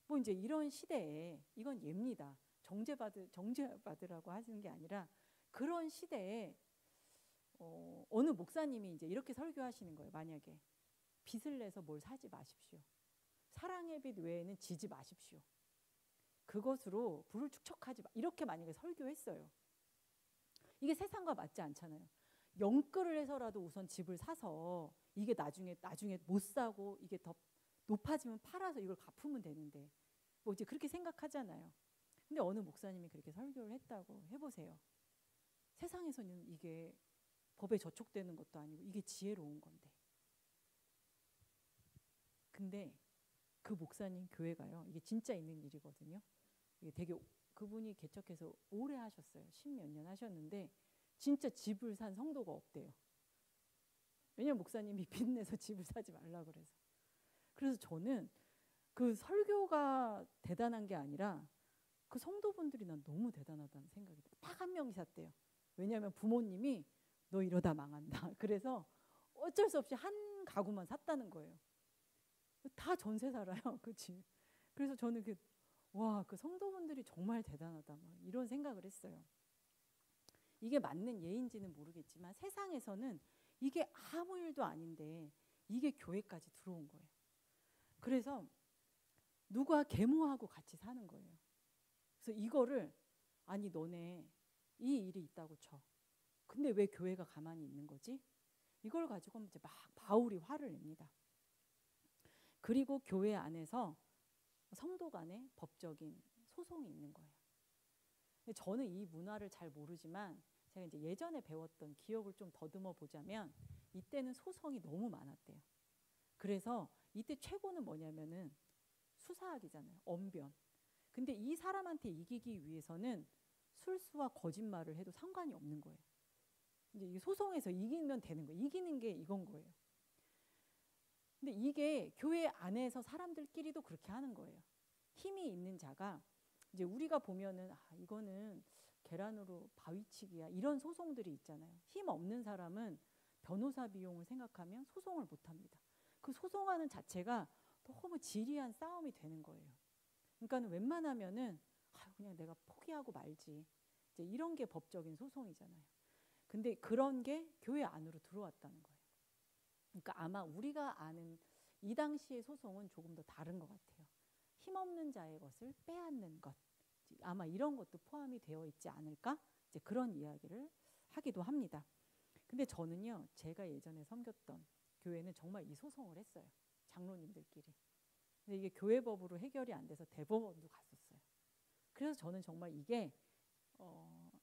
뭐 이제 이런 시대에 이건 예입니다. 정죄받으라고 하시는 게 아니라 그런 시대에 어느 목사님이 이제 이렇게 설교하시는 거예요. 만약에 빚을 내서 뭘 사지 마십시오. 사랑의 빚 외에는 지지 마십시오. 그것으로 부를 축적하지 마. 이렇게 만약에 설교했어요. 이게 세상과 맞지 않잖아요. 영끌을 해서라도 우선 집을 사서 이게 나중에 못 사고 이게 더 높아지면 팔아서 이걸 갚으면 되는데 뭐 이제 그렇게 생각하잖아요. 근데 어느 목사님이 그렇게 설교를 했다고 해보세요. 세상에서는 이게 법에 저촉되는 것도 아니고 이게 지혜로운 건데. 근데 그 목사님 교회가요. 이게 진짜 있는 일이거든요. 이게 되게 그분이 개척해서 오래 하셨어요. 10몇 년 하셨는데 진짜 집을 산 성도가 없대요. 왜냐면 목사님이 빚내서 집을 사지 말라 그래서. 그래서 저는 그 설교가 대단한 게 아니라 그 성도분들이 난 너무 대단하다는 생각이 들어요. 딱 한 명이 샀대요. 왜냐하면 부모님이 너 이러다 망한다. 그래서 어쩔 수 없이 한 가구만 샀다는 거예요. 다 전세 살아요. 그 집. 그래서 저는 그 성도분들이 정말 대단하다. 막 이런 생각을 했어요. 이게 맞는 예인지는 모르겠지만 세상에서는 이게 아무 일도 아닌데 이게 교회까지 들어온 거예요. 그래서 누가 계모하고 같이 사는 거예요. 그래서 이거를 아니 너네 이 일이 있다고 쳐. 근데 왜 교회가 가만히 있는 거지? 이걸 가지고 이제 막 바울이 화를 냅니다. 그리고 교회 안에서 성도 간의 법적인 소송이 있는 거예요. 근데 저는 이 문화를 잘 모르지만 제가 이제 예전에 배웠던 기억을 좀 더듬어 보자면 이때는 소송이 너무 많았대요. 그래서 이때 최고는 뭐냐면은 수사학이잖아요. 언변. 근데 이 사람한테 이기기 위해서는 술수와 거짓말을 해도 상관이 없는 거예요. 이제 이 소송에서 이기면 되는 거예요. 이기는 게 이건 거예요. 근데 이게 교회 안에서 사람들끼리도 그렇게 하는 거예요. 힘이 있는 자가 이제 우리가 보면은 이거는 계란으로 바위치기야 이런 소송들이 있잖아요. 힘 없는 사람은 변호사 비용을 생각하면 소송을 못 합니다. 그 소송하는 자체가 너무 지리한 싸움이 되는 거예요. 그러니까 웬만하면은 그냥 내가 포기하고 말지. 이제 이런 게 법적인 소송이잖아요. 근데 그런 게 교회 안으로 들어왔다는 거예요. 그러니까 아마 우리가 아는 이 당시의 소송은 조금 더 다른 것 같아요. 힘없는 자의 것을 빼앗는 것. 아마 이런 것도 포함이 되어 있지 않을까? 이제 그런 이야기를 하기도 합니다. 근데 저는요, 제가 예전에 섬겼던 교회는 정말 이 소송을 했어요. 장로님들끼리. 근데 이게 교회법으로 해결이 안 돼서 대법원도 갔었어요. 그래서 저는 정말 이게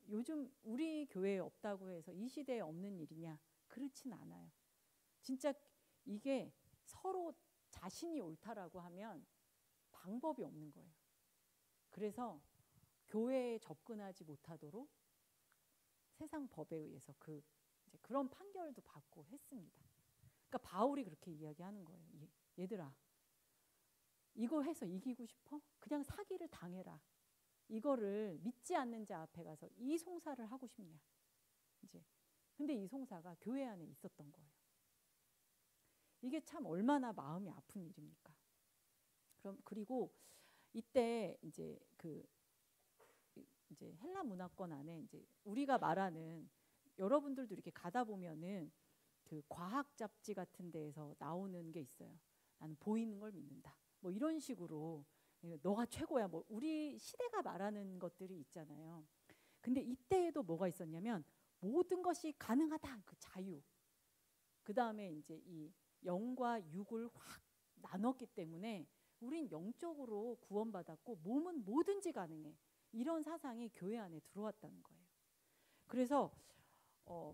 요즘 우리 교회에 없다고 해서 이 시대에 없는 일이냐? 그렇진 않아요. 진짜 이게 서로 자신이 옳다라고 하면 방법이 없는 거예요. 그래서 교회에 접근하지 못하도록 세상 법에 의해서 이제 그런 판결도 받고 했습니다. 그러니까 바울이 그렇게 이야기하는 거예요. 얘들아, 이거 해서 이기고 싶어? 그냥 사기를 당해라. 이거를 믿지 않는 자 앞에 가서 이 송사를 하고 싶냐? 이제 근데 이 송사가 교회 안에 있었던 거예요. 이게 참 얼마나 마음이 아픈 일입니까? 그리고 이때 이제 이제 헬라 문화권 안에 이제 우리가 말하는, 여러분들도 이렇게 가다 보면은 그 과학 잡지 같은 데에서 나오는 게 있어요. 나는 보이는 걸 믿는다. 뭐 이런 식으로 너가 최고야. 뭐 우리 시대가 말하는 것들이 있잖아요. 근데 이때에도 뭐가 있었냐면 모든 것이 가능하다. 그 자유. 그 다음에 이제 이 영과 육을 확 나눴기 때문에 우린 영적으로 구원받았고 몸은 뭐든지 가능해. 이런 사상이 교회 안에 들어왔다는 거예요. 그래서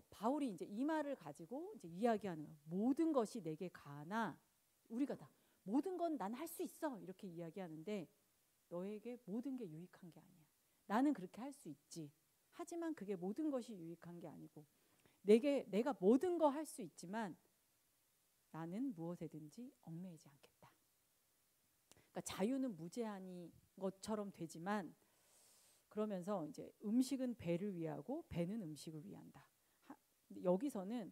바울이 이제 이 말을 가지고 이제 이야기하는 거예요. 모든 것이 내게 가나, 우리가 다 모든 건 난 할 수 있어 이렇게 이야기하는데 너에게 모든 게 유익한 게 아니야. 나는 그렇게 할 수 있지. 하지만 그게 모든 것이 유익한 게 아니고 내가 모든 거 할 수 있지만 나는 무엇에든지 얽매이지 않겠다. 그러니까 자유는 무제한인 것처럼 되지만 그러면서 이제 음식은 배를 위하고 배는 음식을 위한다. 여기서는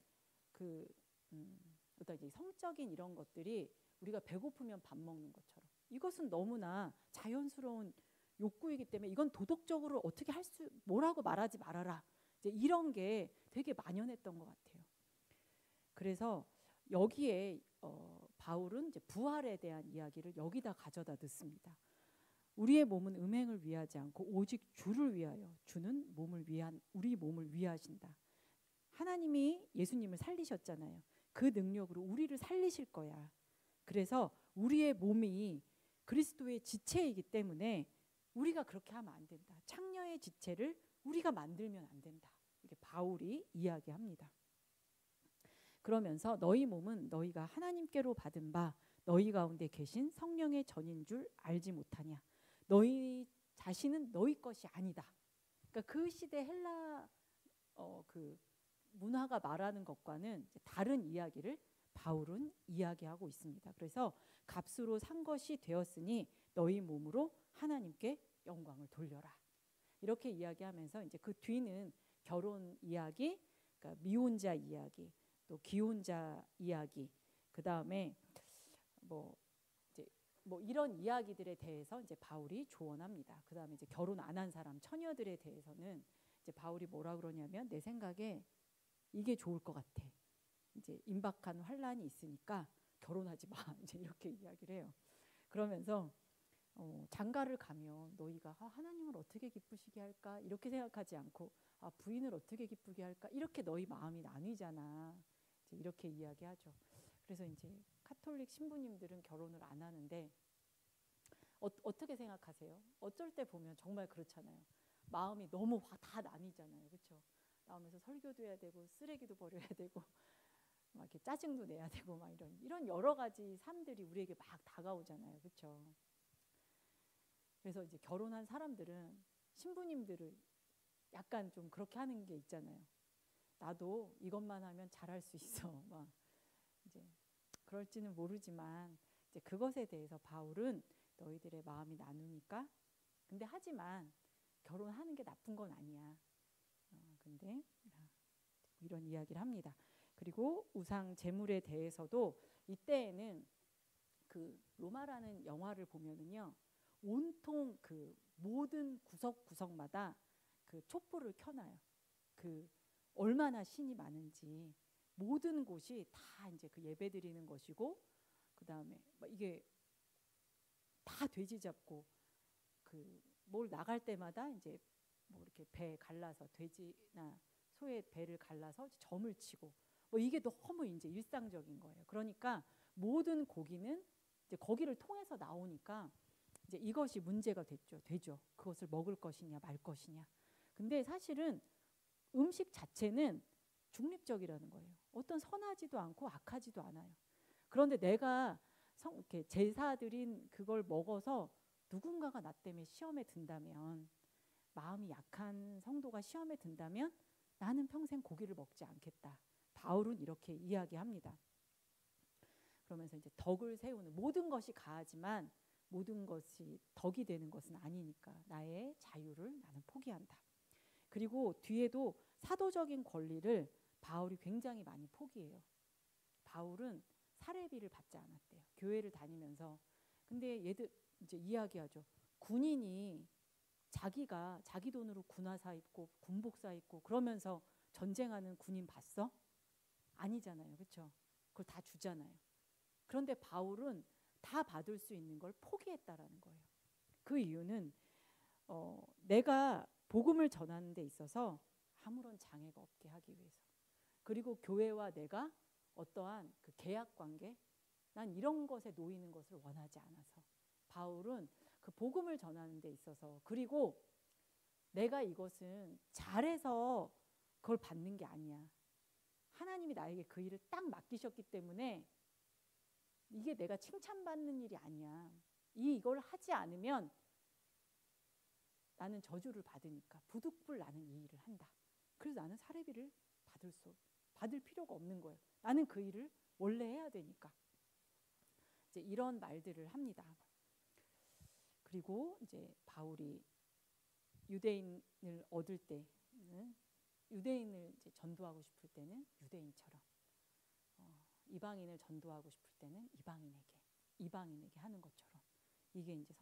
어떤 이제 성적인 이런 것들이 우리가 배고프면 밥 먹는 것처럼 이것은 너무나 자연스러운 욕구이기 때문에 이건 도덕적으로 어떻게 뭐라고 말하지 말아라. 이제 이런 게 되게 만연했던 것 같아요. 그래서 여기에 바울은 이제 부활에 대한 이야기를 여기다 가져다 넣습니다. 우리의 몸은 음행을 위하지 않고 오직 주를 위하여 주는 우리 몸을 위하신다. 하나님이 예수님을 살리셨잖아요. 그 능력으로 우리를 살리실 거야. 그래서 우리의 몸이 그리스도의 지체이기 때문에 우리가 그렇게 하면 안 된다. 창녀의 지체를 우리가 만들면 안 된다. 이게 바울이 이야기합니다. 그러면서 너희 몸은 너희가 하나님께로 받은 바 너희 가운데 계신 성령의 전인 줄 알지 못하냐. 너희 자신은 너희 것이 아니다. 그러니까 그 시대 헬라 그 문화가 말하는 것과는 다른 이야기를 바울은 이야기하고 있습니다. 그래서 값으로 산 것이 되었으니 너희 몸으로 하나님께 영광을 돌려라. 이렇게 이야기하면서 이제 그 뒤는 결혼 이야기, 그러니까 미혼자 이야기, 또 기혼자 이야기, 그 다음에 뭐 이런 이야기들에 대해서 이제 바울이 조언합니다. 그 다음에 이제 결혼 안 한 사람 처녀들에 대해서는 이제 바울이 뭐라 그러냐면 내 생각에 이게 좋을 것 같아. 이제 임박한 환란이 있으니까 결혼하지 마. 이제 이렇게 이야기를 해요. 그러면서 장가를 가면 너희가 하나님을 어떻게 기쁘시게 할까 이렇게 생각하지 않고 부인을 어떻게 기쁘게 할까 이렇게 너희 마음이 나뉘잖아. 이제 이렇게 이야기하죠. 그래서 이제 카톨릭 신부님들은 결혼을 안 하는데 어떻게 생각하세요? 어쩔 때 보면 정말 그렇잖아요. 마음이 너무 다 나뉘잖아요. 그렇죠? 나오면서 설교도 해야 되고 쓰레기도 버려야 되고 막 이렇게 짜증도 내야 되고 막 이런 여러 가지 삶들이 우리에게 막 다가오잖아요. 그렇죠? 그래서 이제 결혼한 사람들은 신부님들을 약간 좀 그렇게 하는 게 있잖아요. 나도 이것만 하면 잘할 수 있어. 막 이제 그럴지는 모르지만 이제 그것에 대해서 바울은 너희들의 마음이 나누니까 근데 하지만 결혼하는 게 나쁜 건 아니야. 근데 이런 이야기를 합니다. 그리고 우상 제물에 대해서도 이때에는 그 로마라는 영화를 보면은요 온통 그 모든 구석구석마다 그 촛불을 켜놔요. 그 얼마나 신이 많은지 모든 곳이 다 이제 그 예배드리는 것이고 그 다음에 이게 다 돼지 잡고 그 뭘 나갈 때마다 이제 뭐 이렇게 배 갈라서 돼지나 소의 배를 갈라서 점을 치고 뭐 이게 너무 이제 일상적인 거예요. 그러니까 모든 고기는 이제 거기를 통해서 나오니까 이제 이것이 문제가 되죠. 그것을 먹을 것이냐 말 것이냐. 근데 사실은 음식 자체는 중립적이라는 거예요. 어떤 선하지도 않고 악하지도 않아요. 그런데 내가 이렇게 제사 드린 그걸 먹어서 누군가가 나 때문에 시험에 든다면, 마음이 약한 성도가 시험에 든다면 나는 평생 고기를 먹지 않겠다. 바울은 이렇게 이야기합니다. 그러면서 이제 덕을 세우는, 모든 것이 가하지만 모든 것이 덕이 되는 것은 아니니까 나의 자유를 나는 포기한다. 그리고 뒤에도 사도적인 권리를 바울이 굉장히 많이 포기해요. 바울은 사례비를 받지 않았대요. 교회를 다니면서. 근데 얘들 이제 이야기하죠. 군인이 자기 돈으로 군화사 입고 군복사 입고 그러면서 전쟁하는 군인 봤어? 아니잖아요. 그렇죠? 그걸 다 주잖아요. 그런데 바울은 다 받을 수 있는 걸 포기했다라는 거예요. 그 이유는 내가 복음을 전하는 데 있어서 아무런 장애가 없게 하기 위해서. 그리고 교회와 내가 어떠한 그 계약 관계, 난 이런 것에 놓이는 것을 원하지 않아서 바울은 그 복음을 전하는 데 있어서, 그리고 내가 이것은 잘해서 그걸 받는 게 아니야. 하나님이 나에게 그 일을 딱 맡기셨기 때문에 이게 내가 칭찬받는 일이 아니야. 이걸 하지 않으면 나는 저주를 받으니까 부득불 나는 이 일을 한다. 그래서 나는 사례비를 받을 필요가 없는 거예요. 나는 그 일을 원래 해야 되니까. 이제 이런 말들을 합니다. 그리고 이제 바울이 유대인을 얻을 때는, 유대인을 이제 전도하고 싶을 때는 유대인처럼, 이방인을 전도하고 싶을 때는 이방인에게 하는 것처럼, 이게 이제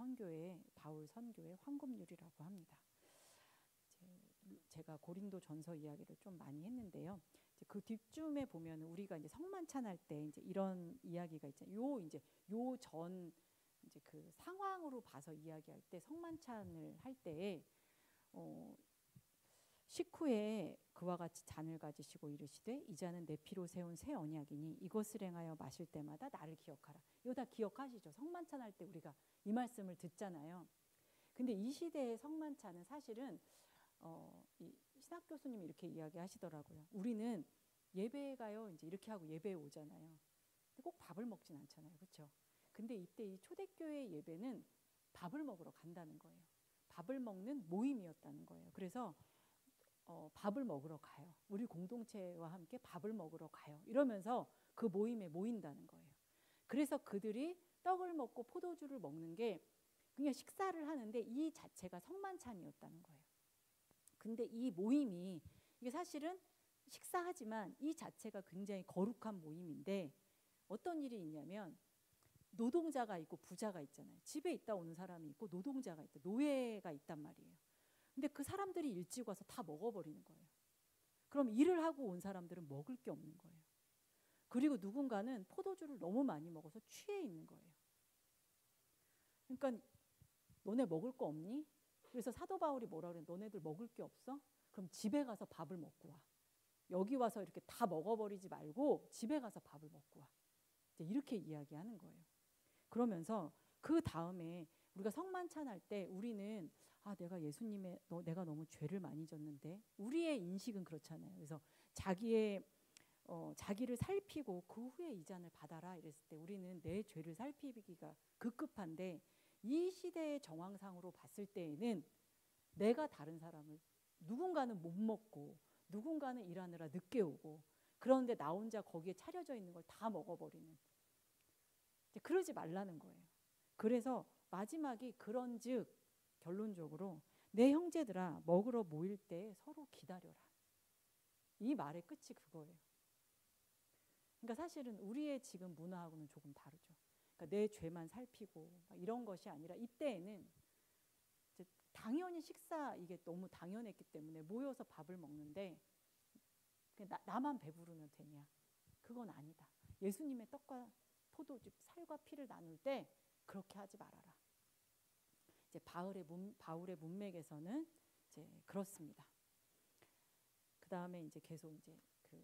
바울 선교의 황금률이라고 합니다. 제가 고린도 전서 이야기를 좀 많이 했는데요. 이제 그 뒷쯤에 보면 우리가 이제 성만찬할 때 이제 이런 이야기가 있잖아요. 요 전 이제 그 상황으로 봐서 이야기할 때, 성만찬을 할 때에 식후에 그와 같이 잔을 가지시고 이르시되 이 잔은 내 피로 세운 새 언약이니 이것을 행하여 마실 때마다 나를 기억하라. 이거 다 기억하시죠? 성만찬할 때 우리가 이 말씀을 듣잖아요. 근데 이 시대의 성만찬은 사실은 이 신학 교수님이 이렇게 이야기하시더라고요. 우리는 예배에 가요, 이제 이렇게 하고 예배에 오잖아요. 근데 꼭 밥을 먹진 않잖아요, 그렇죠? 근데 이때 이 초대교회 예배는 밥을 먹으러 간다는 거예요. 밥을 먹는 모임이었다는 거예요. 그래서 밥을 먹으러 가요. 우리 공동체와 함께 밥을 먹으러 가요. 이러면서 그 모임에 모인다는 거예요. 그래서 그들이 떡을 먹고 포도주를 먹는 게 그냥 식사를 하는데 이 자체가 성만찬이었다는 거예요. 근데 이 모임이, 이게 사실은 식사하지만 이 자체가 굉장히 거룩한 모임인데, 어떤 일이 있냐면 노동자가 있고 부자가 있잖아요. 집에 있다 오는 사람이 있고 노동자가 있다, 노예가 있단 말이에요. 근데 그 사람들이 일찍 와서 다 먹어버리는 거예요. 그럼 일을 하고 온 사람들은 먹을 게 없는 거예요. 그리고 누군가는 포도주를 너무 많이 먹어서 취해 있는 거예요. 그러니까 너네 먹을 거 없니? 그래서 사도 바울이 뭐라 그래? 너네들 먹을 게 없어? 그럼 집에 가서 밥을 먹고 와. 여기 와서 이렇게 다 먹어버리지 말고 집에 가서 밥을 먹고 와. 이제 이렇게 이야기하는 거예요. 그러면서 그 다음에 우리가 성만찬할 때 우리는 내가 너무 죄를 많이 졌는데, 우리의 인식은 그렇잖아요. 그래서 자기를 살피고 그 후에 이 잔을 받아라 이랬을 때 우리는 내 죄를 살피기가 급급한데, 이 시대의 정황상으로 봤을 때에는 내가 다른 사람을, 누군가는 못 먹고 누군가는 일하느라 늦게 오고, 그런데 나 혼자 거기에 차려져 있는 걸 다 먹어버리는, 그러지 말라는 거예요. 그래서 마지막이 그런즉 결론적으로 내 형제들아 먹으러 모일 때 서로 기다려라. 이 말의 끝이 그거예요. 그러니까 사실은 우리의 지금 문화하고는 조금 다르죠. 그러니까 내 죄만 살피고 이런 것이 아니라, 이때에는 이제 당연히 이게 너무 당연했기 때문에 모여서 밥을 먹는데 나만 배부르면 되냐? 그건 아니다. 예수님의 떡과 포도주, 살과 피를 나눌 때 그렇게 하지 말아라. 이제 바울의 문맥에서는 이제 그렇습니다. 그 다음에 이제 계속 이제 그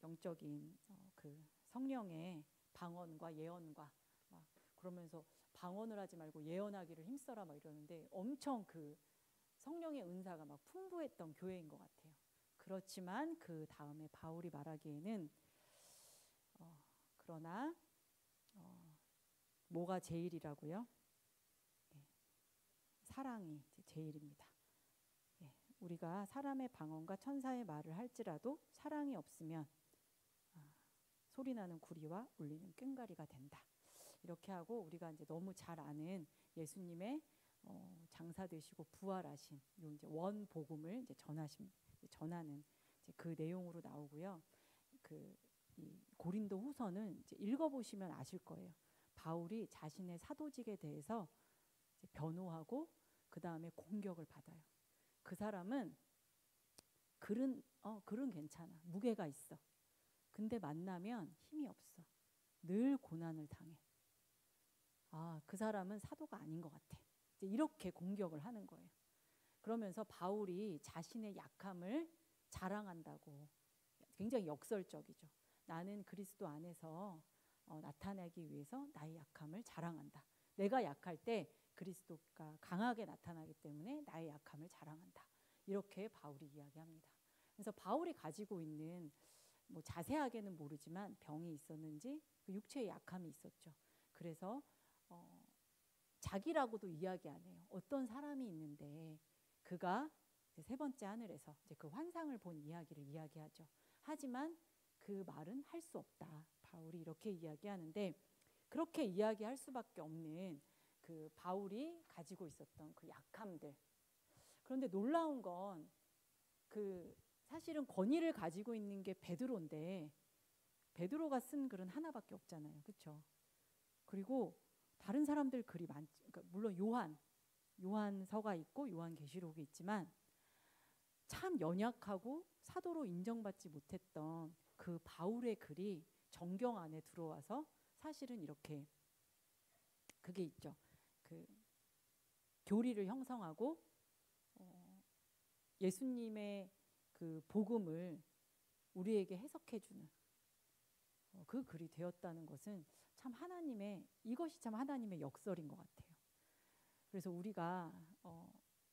영적인 그 성령의 방언과 예언과 막 그러면서 방언을 하지 말고 예언하기를 힘써라 막 이러는데 엄청 그 성령의 은사가 막 풍부했던 교회인 것 같아요. 그렇지만 그 다음에 바울이 말하기에는 그러나 뭐가 제일이라고요? 네, 사랑이 제일입니다. 네, 우리가 사람의 방언과 천사의 말을 할지라도 사랑이 없으면 소리나는 구리와 울리는 꽹과리가 된다. 이렇게 하고 우리가 이제 너무 잘 아는 예수님의 장사 되시고 부활하신 요 이제 원 복음을 이제 전하는 이제 그 내용으로 나오고요. 이 고린도 후서는 이제 읽어보시면 아실 거예요. 바울이 자신의 사도직에 대해서 이제 변호하고 그 다음에 공격을 받아요. 그 사람은 글은 괜찮아. 무게가 있어. 근데 만나면 힘이 없어. 늘 고난을 당해. 그 사람은 사도가 아닌 것 같아. 이제 이렇게 공격을 하는 거예요. 그러면서 바울이 자신의 약함을 자랑한다고. 굉장히 역설적이죠. 나는 그리스도 안에서 나타내기 위해서 나의 약함을 자랑한다. 내가 약할 때 그리스도가 강하게 나타나기 때문에 나의 약함을 자랑한다. 이렇게 바울이 이야기합니다. 그래서 바울이 가지고 있는 뭐 자세하게는 모르지만 병이 있었는지 그 육체의 약함이 있었죠. 그래서 자기라고도 이야기 안 해요. 어떤 사람이 있는데 그가 이제 세 번째 하늘에서 이제 그 환상을 본 이야기를 이야기하죠. 하지만 그 말은 할 수 없다. 바울이 이렇게 이야기하는데 그렇게 이야기할 수밖에 없는 그 바울이 가지고 있었던 그 약함들. 그런데 놀라운 건 그 사실은 권위를 가지고 있는 게 베드로인데 베드로가 쓴 글은 하나밖에 없잖아요. 그렇죠? 그리고 다른 사람들 글이 그러니까 물론 요한서가 있고 요한계시록이 있지만 참 연약하고 사도로 인정받지 못했던 그 바울의 글이 정경 안에 들어와서 사실은 이렇게 그게 있죠. 그 교리를 형성하고 예수님의 그 복음을 우리에게 해석해주는 그 글이 되었다는 것은 참 이것이 참 하나님의 역설인 것 같아요. 그래서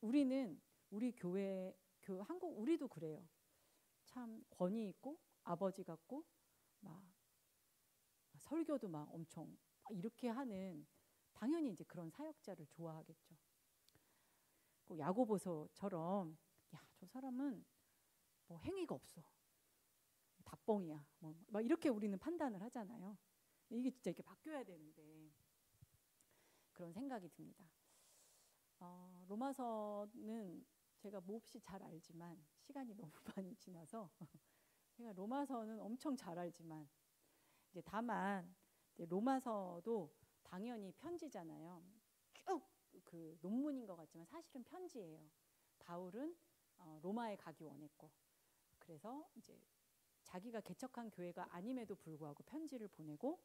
우리는 우리 한국 우리도 그래요. 참 권위 있고 아버지 같고 막 설교도 막 엄청 막 이렇게 하는 당연히 이제 그런 사역자를 좋아하겠죠. 꼭 야고보서처럼 저 사람은 뭐 행위가 없어. 답뻥이야. 막 이렇게 우리는 판단을 하잖아요. 이게 진짜 이렇게 바뀌어야 되는데 그런 생각이 듭니다. 로마서는 제가 몹시 잘 알지만 시간이 너무 많이 지나서 제가 로마서는 엄청 잘 알지만 이제 다만 이제 로마서도 당연히 편지잖아요. 쭉 그 논문인 것 같지만 사실은 편지예요. 바울은 로마에 가기 원했고 그래서 이제 자기가 개척한 교회가 아님에도 불구하고 편지를 보내고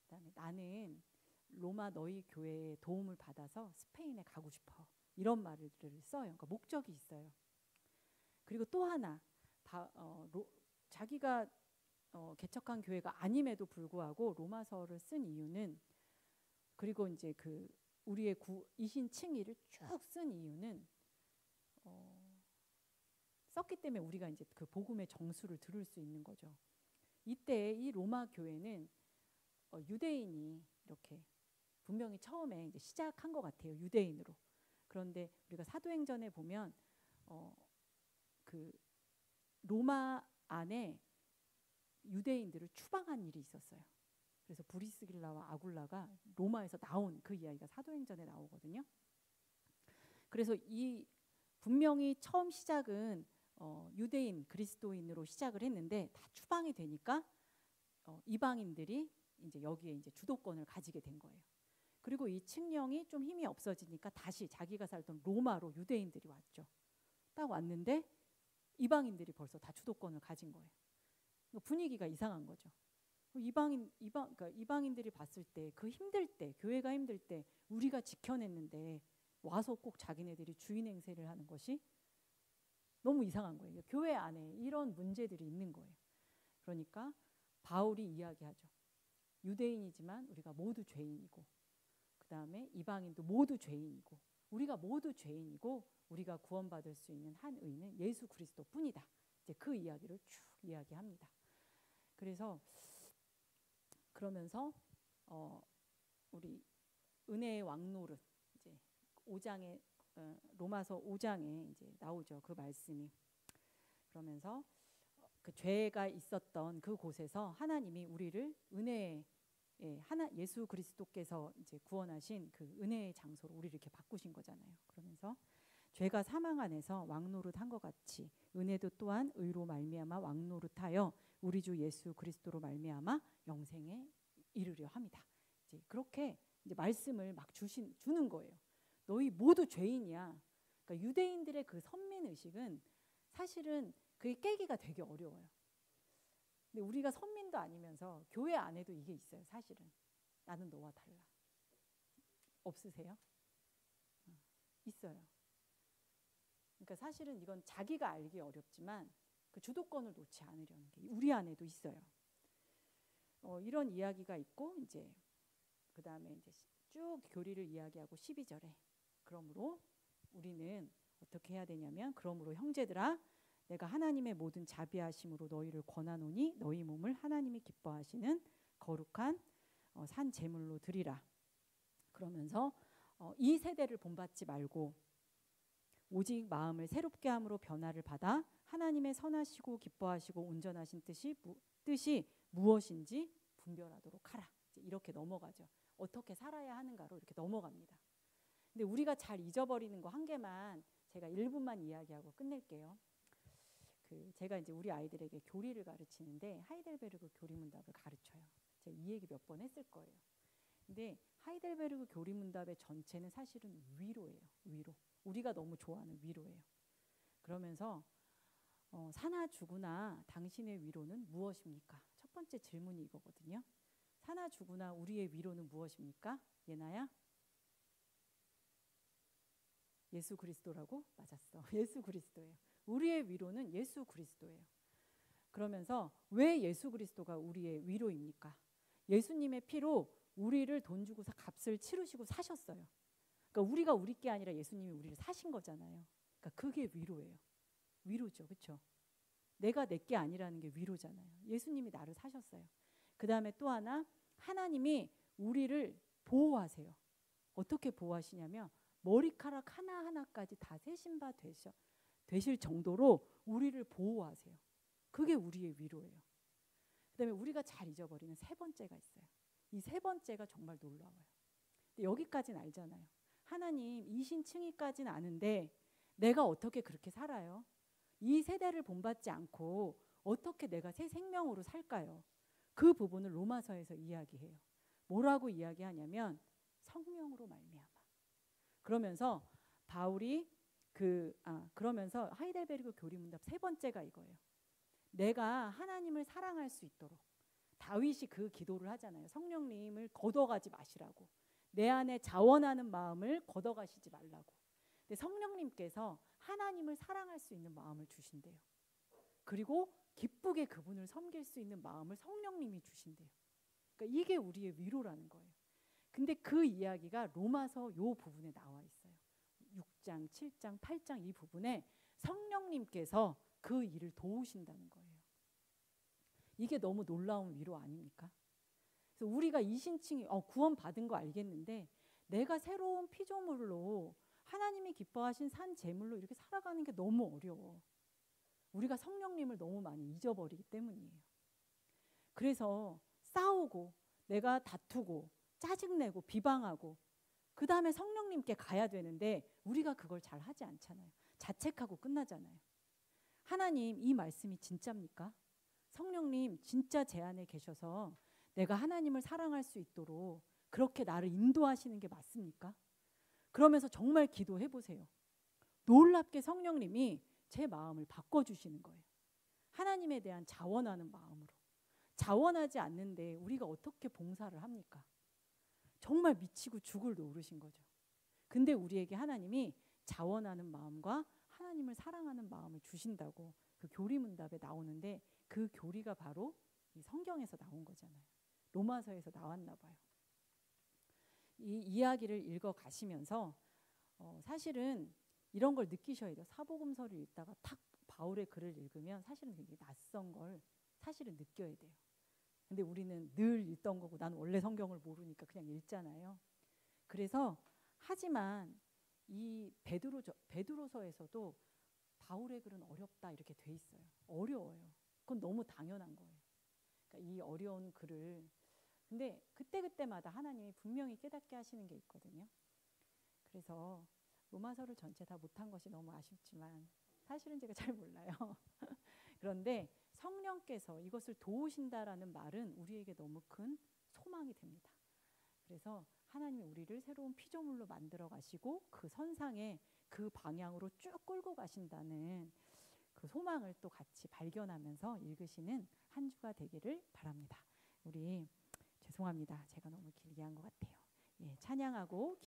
그다음에 나는 로마 너희 교회의 도움을 받아서 스페인에 가고 싶어. 이런 말을 써요. 그러니까 목적이 있어요. 그리고 또 하나 자기가 개척한 교회가 아님에도 불구하고 로마서를 쓴 이유는 그리고 이제 그 우리의 이신 칭의를 쭉 쓴 이유는 썼기 때문에 우리가 이제 그 복음의 정수를 들을 수 있는 거죠. 이때 이 로마 교회는 유대인이 이렇게 분명히 처음에 이제 시작한 것 같아요. 유대인으로. 그런데 우리가 사도행전에 보면 그 로마 안에 유대인들을 추방한 일이 있었어요. 그래서 브리스길라와 아굴라가 로마에서 나온 그 이야기가 사도행전에 나오거든요. 그래서 이 분명히 처음 시작은 유대인 그리스도인으로 시작을 했는데 다 추방이 되니까 이방인들이 이제 여기에 이제 주도권을 가지게 된 거예요. 그리고 이 칙령이 좀 힘이 없어지니까 다시 자기가 살던 로마로 유대인들이 왔죠. 딱 왔는데 이방인들이 벌써 다 주도권을 가진 거예요. 분위기가 이상한 거죠. 그러니까 이방인들이 봤을 때 그 힘들 때 교회가 힘들 때 우리가 지켜냈는데 와서 꼭 자기네들이 주인 행세를 하는 것이 너무 이상한 거예요. 교회 안에 이런 문제들이 있는 거예요. 그러니까 바울이 이야기하죠. 유대인이지만 우리가 모두 죄인이고 그 다음에 이방인도 모두 죄인이고 우리가 모두 죄인이고 우리가 구원받을 수 있는 한 의는 예수 그리스도뿐이다. 이제 그 이야기를 쭉 이야기합니다. 그래서 그러면서 우리 은혜의 왕노릇 이제 5장에 로마서 5장에 이제 나오죠. 그 말씀이. 그러면서 그 죄가 있었던 그 곳에서 하나님이 우리를 은혜의 예수 그리스도께서 이제 구원하신 그 은혜의 장소로 우리를 이렇게 바꾸신 거잖아요. 그러면서 죄가 사망 안에서 왕노릇 한 것 같이 은혜도 또한 의로 말미암아 왕노릇하여 우리 주 예수 그리스도로 말미암아 영생에 이르려 합니다. 이제 그렇게 이제 말씀을 막 주는 거예요. 너희 모두 죄인이야. 그러니까 유대인들의 그 선민 의식은 사실은 그게 깨기가 되게 어려워요. 근데 우리가 선민도 아니면서 교회 안에도 이게 있어요. 사실은 나는 너와 달라. 없으세요? 있어요. 그러니까 사실은 이건 자기가 알기 어렵지만 그 주도권을 놓지 않으려는 게 우리 안에도 있어요. 이런 이야기가 있고 이제 그 다음에 이제 쭉 교리를 이야기하고 12절에 그러므로 우리는 어떻게 해야 되냐면 그러므로 형제들아 내가 하나님의 모든 자비하심으로 너희를 권하노니 너희 몸을 하나님이 기뻐하시는 거룩한 산 제물로 드리라. 그러면서 이 세대를 본받지 말고 오직 마음을 새롭게 함으로 변화를 받아 하나님의 선하시고 기뻐하시고 온전하신 뜻이 무엇인지 분별하도록 하라. 이렇게 넘어가죠. 어떻게 살아야 하는가로 이렇게 넘어갑니다. 근데 우리가 잘 잊어버리는 거 한 개만 제가 1분만 이야기하고 끝낼게요. 제가 이제 우리 아이들에게 교리를 가르치는데 하이델베르그 교리문답을 가르쳐요. 제가 이 얘기 몇 번 했을 거예요. 근데 하이델베르그 교리문답의 전체는 사실은 위로예요. 위로. 우리가 너무 좋아하는 위로예요. 그러면서 사나 죽으나 당신의 위로는 무엇입니까? 첫 번째 질문이 이거거든요. 사나 죽으나 우리의 위로는 무엇입니까? 예나야? 예수 그리스도라고? 맞았어. 예수 그리스도예요. 우리의 위로는 예수 그리스도예요. 그러면서 왜 예수 그리스도가 우리의 위로입니까? 예수님의 피로 우리를 돈 주고 값을 치르시고 사셨어요. 그러니까 우리가 우리 게 아니라 예수님이 우리를 사신 거잖아요. 그러니까 그게 위로예요. 위로죠. 그렇죠? 내가 내 게 아니라는 게 위로잖아요. 예수님이 나를 사셨어요. 그 다음에 또 하나 하나님이 우리를 보호하세요. 어떻게 보호하시냐면 머리카락 하나하나까지 다 세신 바 되실 정도로 우리를 보호하세요. 그게 우리의 위로예요. 그 다음에 우리가 잘 잊어버리는 세 번째가 있어요. 이 세 번째가 정말 놀라워요. 근데 여기까지는 알잖아요. 하나님 이신칭의까지는 아는데 내가 어떻게 그렇게 살아요? 이 세대를 본받지 않고 어떻게 내가 새 생명으로 살까요? 그 부분을 로마서에서 이야기해요. 뭐라고 이야기하냐면 성령으로 말미암아. 그러면서 바울이 그러면서 하이델베르그 교리문답 세 번째가 이거예요. 내가 하나님을 사랑할 수 있도록 다윗이 그 기도를 하잖아요. 성령님을 걷어가지 마시라고. 내 안에 자원하는 마음을 걷어가시지 말라고. 근데 성령님께서 하나님을 사랑할 수 있는 마음을 주신대요. 그리고 기쁘게 그분을 섬길 수 있는 마음을 성령님이 주신대요. 그러니까 이게 우리의 위로라는 거예요. 근데 그 이야기가 로마서 요 부분에 나와 있어요. 6장, 7장, 8장 이 부분에 성령님께서 그 일을 도우신다는 거예요. 이게 너무 놀라운 위로 아닙니까? 그래서 우리가 이신칭이 구원 받은 거 알겠는데 내가 새로운 피조물로 하나님이 기뻐하신 산 제물로 이렇게 살아가는 게 너무 어려워. 우리가 성령님을 너무 많이 잊어버리기 때문이에요. 그래서 싸우고 내가 다투고 짜증내고 비방하고 그 다음에 성령님께 가야 되는데 우리가 그걸 잘 하지 않잖아요. 자책하고 끝나잖아요. 하나님 이 말씀이 진짜입니까? 성령님 진짜 제 안에 계셔서 내가 하나님을 사랑할 수 있도록 그렇게 나를 인도하시는 게 맞습니까? 그러면서 정말 기도해 보세요. 놀랍게 성령님이 제 마음을 바꿔주시는 거예요. 하나님에 대한 자원하는 마음으로. 자원하지 않는데 우리가 어떻게 봉사를 합니까? 정말 미치고 죽을 노릇인 거죠. 근데 우리에게 하나님이 자원하는 마음과 하나님을 사랑하는 마음을 주신다고 그 교리문답에 나오는데 그 교리가 바로 이 성경에서 나온 거잖아요. 로마서에서 나왔나 봐요. 이 이야기를 읽어 가시면서 사실은 이런 걸 느끼셔야 돼요. 사복음서를 읽다가 탁 바울의 글을 읽으면 사실은 굉장히 낯선 걸 사실은 느껴야 돼요. 근데 우리는 늘 읽던 거고 난 원래 성경을 모르니까 그냥 읽잖아요. 그래서 하지만 이 베드로서에서도 바울의 글은 어렵다 이렇게 돼 있어요. 어려워요. 그건 너무 당연한 거예요. 그러니까 이 어려운 글을 근데 그때그때마다 하나님이 분명히 깨닫게 하시는 게 있거든요. 그래서 로마서를 전체 다 못한 것이 너무 아쉽지만 사실은 제가 잘 몰라요. 그런데 성령께서 이것을 도우신다라는 말은 우리에게 너무 큰 소망이 됩니다. 그래서 하나님이 우리를 새로운 피조물로 만들어 가시고 그 선상에 그 방향으로 쭉 끌고 가신다는 그 소망을 또 같이 발견하면서 읽으시는 한 주가 되기를 바랍니다. 우리 죄송합니다. 제가 너무 길게 한 것 같아요. 예, 찬양하고